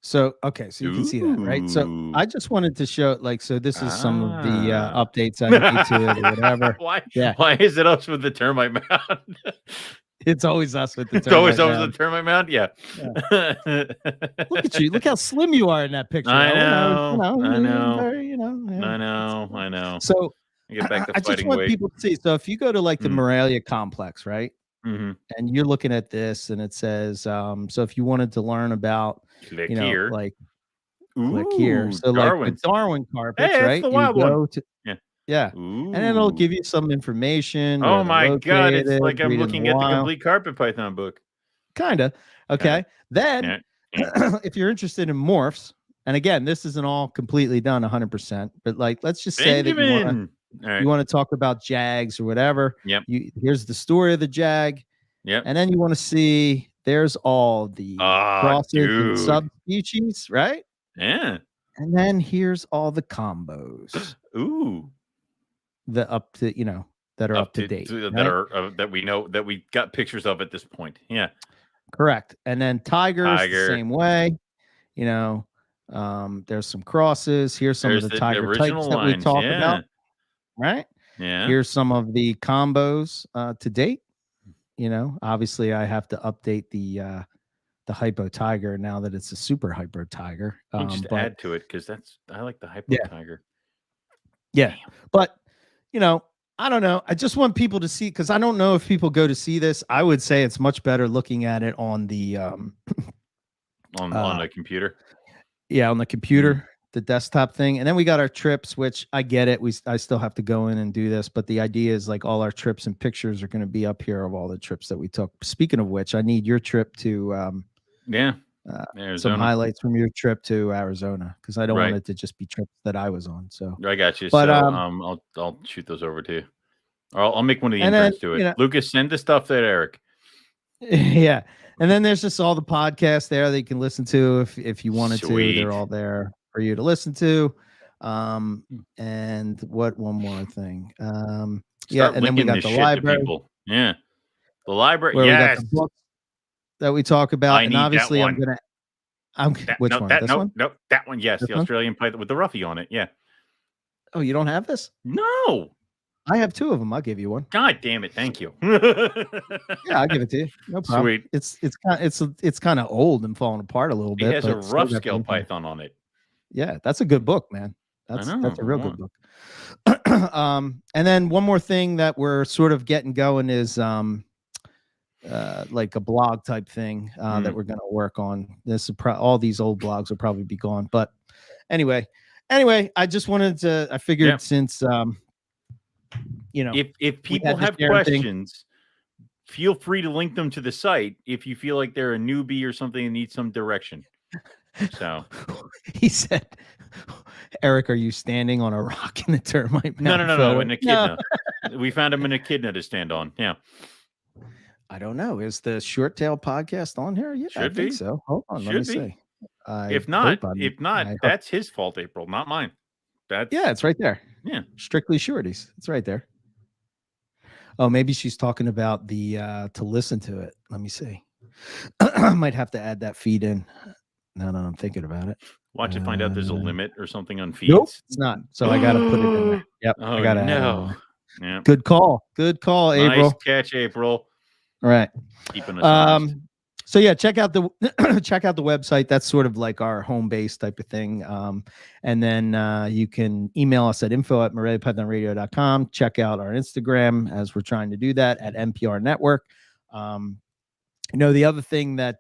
So, okay, so you can see that, right? So I just wanted to show, so this is some of the updates I made to it or whatever. Why is it us with the termite mound? It's always us with the termite mound. It's always the termite mound, yeah. Look at you. Look how slim you are in that picture. I know. So get back to I just want people to see. So if you go to the Morelia complex, right? And you're looking at this and it says, so if you wanted to learn about, click here. Click here. So the Darwin carpets, right? The wild one. Yeah. And then it'll give you some information. Oh my God. It's like I'm looking at the complete carpet python book. Kind of. Okay. Then if you're interested in morphs, and again, this isn't all completely done 100%, but let's just say that you want to talk about jags or whatever. Here's the story of the jag. And then you want to see there's all the crosses and subspecies, right? Yeah. And then here's all the combos. Ooh. That are up to date. That we know that we got pictures of at this point. Yeah. Correct. And then tigers the same way. There's some crosses. Here's some of the tiger types that we talk about. Right? Yeah. Here's some of the combos to date. Obviously I have to update the Hypo tiger now that it's a super Hypo tiger. Just add to it because I like the Hypo tiger. Yeah. Damn. But I don't know. I just want people to see, because I don't know if people go to see this. I would say it's much better looking at it on the on the computer. Yeah, on the computer. The desktop thing. And then we got our trips, which I get it. I still have to go in and do this, but the idea is all our trips and pictures are going to be up here of all the trips that we took. Speaking of which, I need your trip to some highlights from your trip to Arizona, because I don't want it to just be trips that I was on. So I got you. But I'll shoot those over to you. Or I'll make one of the interns do it. Lucas, send the stuff to Eric. Yeah. And then there's just all the podcasts there that you can listen to if you wanted to. They're all there for you to listen to. And one more thing. And then we got the library. Yeah. The library. We got the books that we talk about. And obviously which one? This one? No, that one. Yes. The Australian python with the Ruffy on it. Yeah. Oh, you don't have this? No. I have two of them. I'll give you one. God damn it! Thank you. Yeah, I'll give it to you. No problem. Sweet. It's kind of old and falling apart a little bit. It has a rough scale python on it. Yeah, that's a good book, man. That's a real good book. And then one more thing that we're sort of getting going is like a blog type thing that we're going to work on. This is all these old blogs will probably be gone, but anyway, I just wanted to. I figured since. If people have questions, feel free to link them to the site if you feel like they're a newbie or something and need some direction. So he said, Eric, are you standing on a rock in the termite mound? No, in echidna. No. We found him in echidna to stand on. Yeah. I don't know. Is the Short Tail podcast on here? Yeah, I think so. Hold on, let me see. If not, that's his fault, April, not mine. It's right there. Yeah. Strictly Shorties. It's right there. Oh, maybe she's talking about the to listen to it. Let me see. I might have to add that feed in. Now that I'm thinking about it. Watch it find out there's a limit or something on feeds. Nope, it's not. So I gotta put it in there. Yep. Oh, I gotta no. Yeah. Good call. Good call, April. Nice catch, April. Right. Keeping us honest. So yeah, check out the check out the website. That's sort of like our home base type of thing. And then you can email us at info@moreliapythonradio.com. Check out our Instagram as we're trying to do that at MPR Network. The other thing that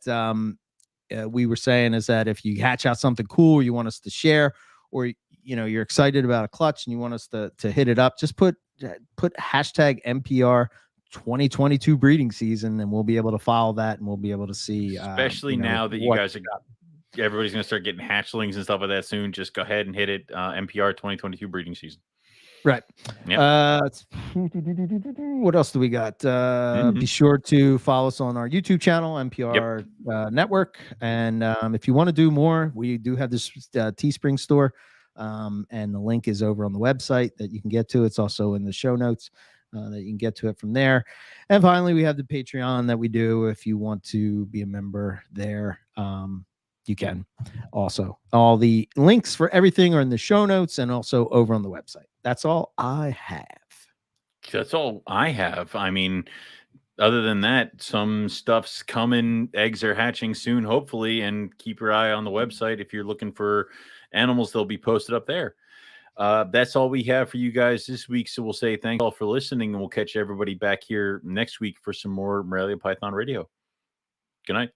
we were saying is that if you hatch out something cool you want us to share, or you're excited about a clutch and you want us to hit it up, just put hashtag MPR 2022 breeding season, and we'll be able to follow that, and we'll be able to see, especially now that you guys are, everybody's going to start getting hatchlings and stuff like that soon. Just go ahead and hit it. MPR 2022 breeding season. Right. Yep. What else do we got? Be sure to follow us on our YouTube channel, MPR Network. And if you want to do more, we do have this Teespring store. And the link is over on the website that you can get to. It's also in the show notes that you can get to it from there. And finally, we have the Patreon that we do. If you want to be a member there, you can. Also, all the links for everything are in the show notes and also over on the website. That's all I have. That's all I have. I mean, other than that, some stuff's coming. Eggs are hatching soon, hopefully, and keep your eye on the website. If you're looking for animals, they'll be posted up there. That's all we have for you guys this week. So we'll say thank you all for listening, and we'll catch everybody back here next week for some more Morelia Python Radio. Good night.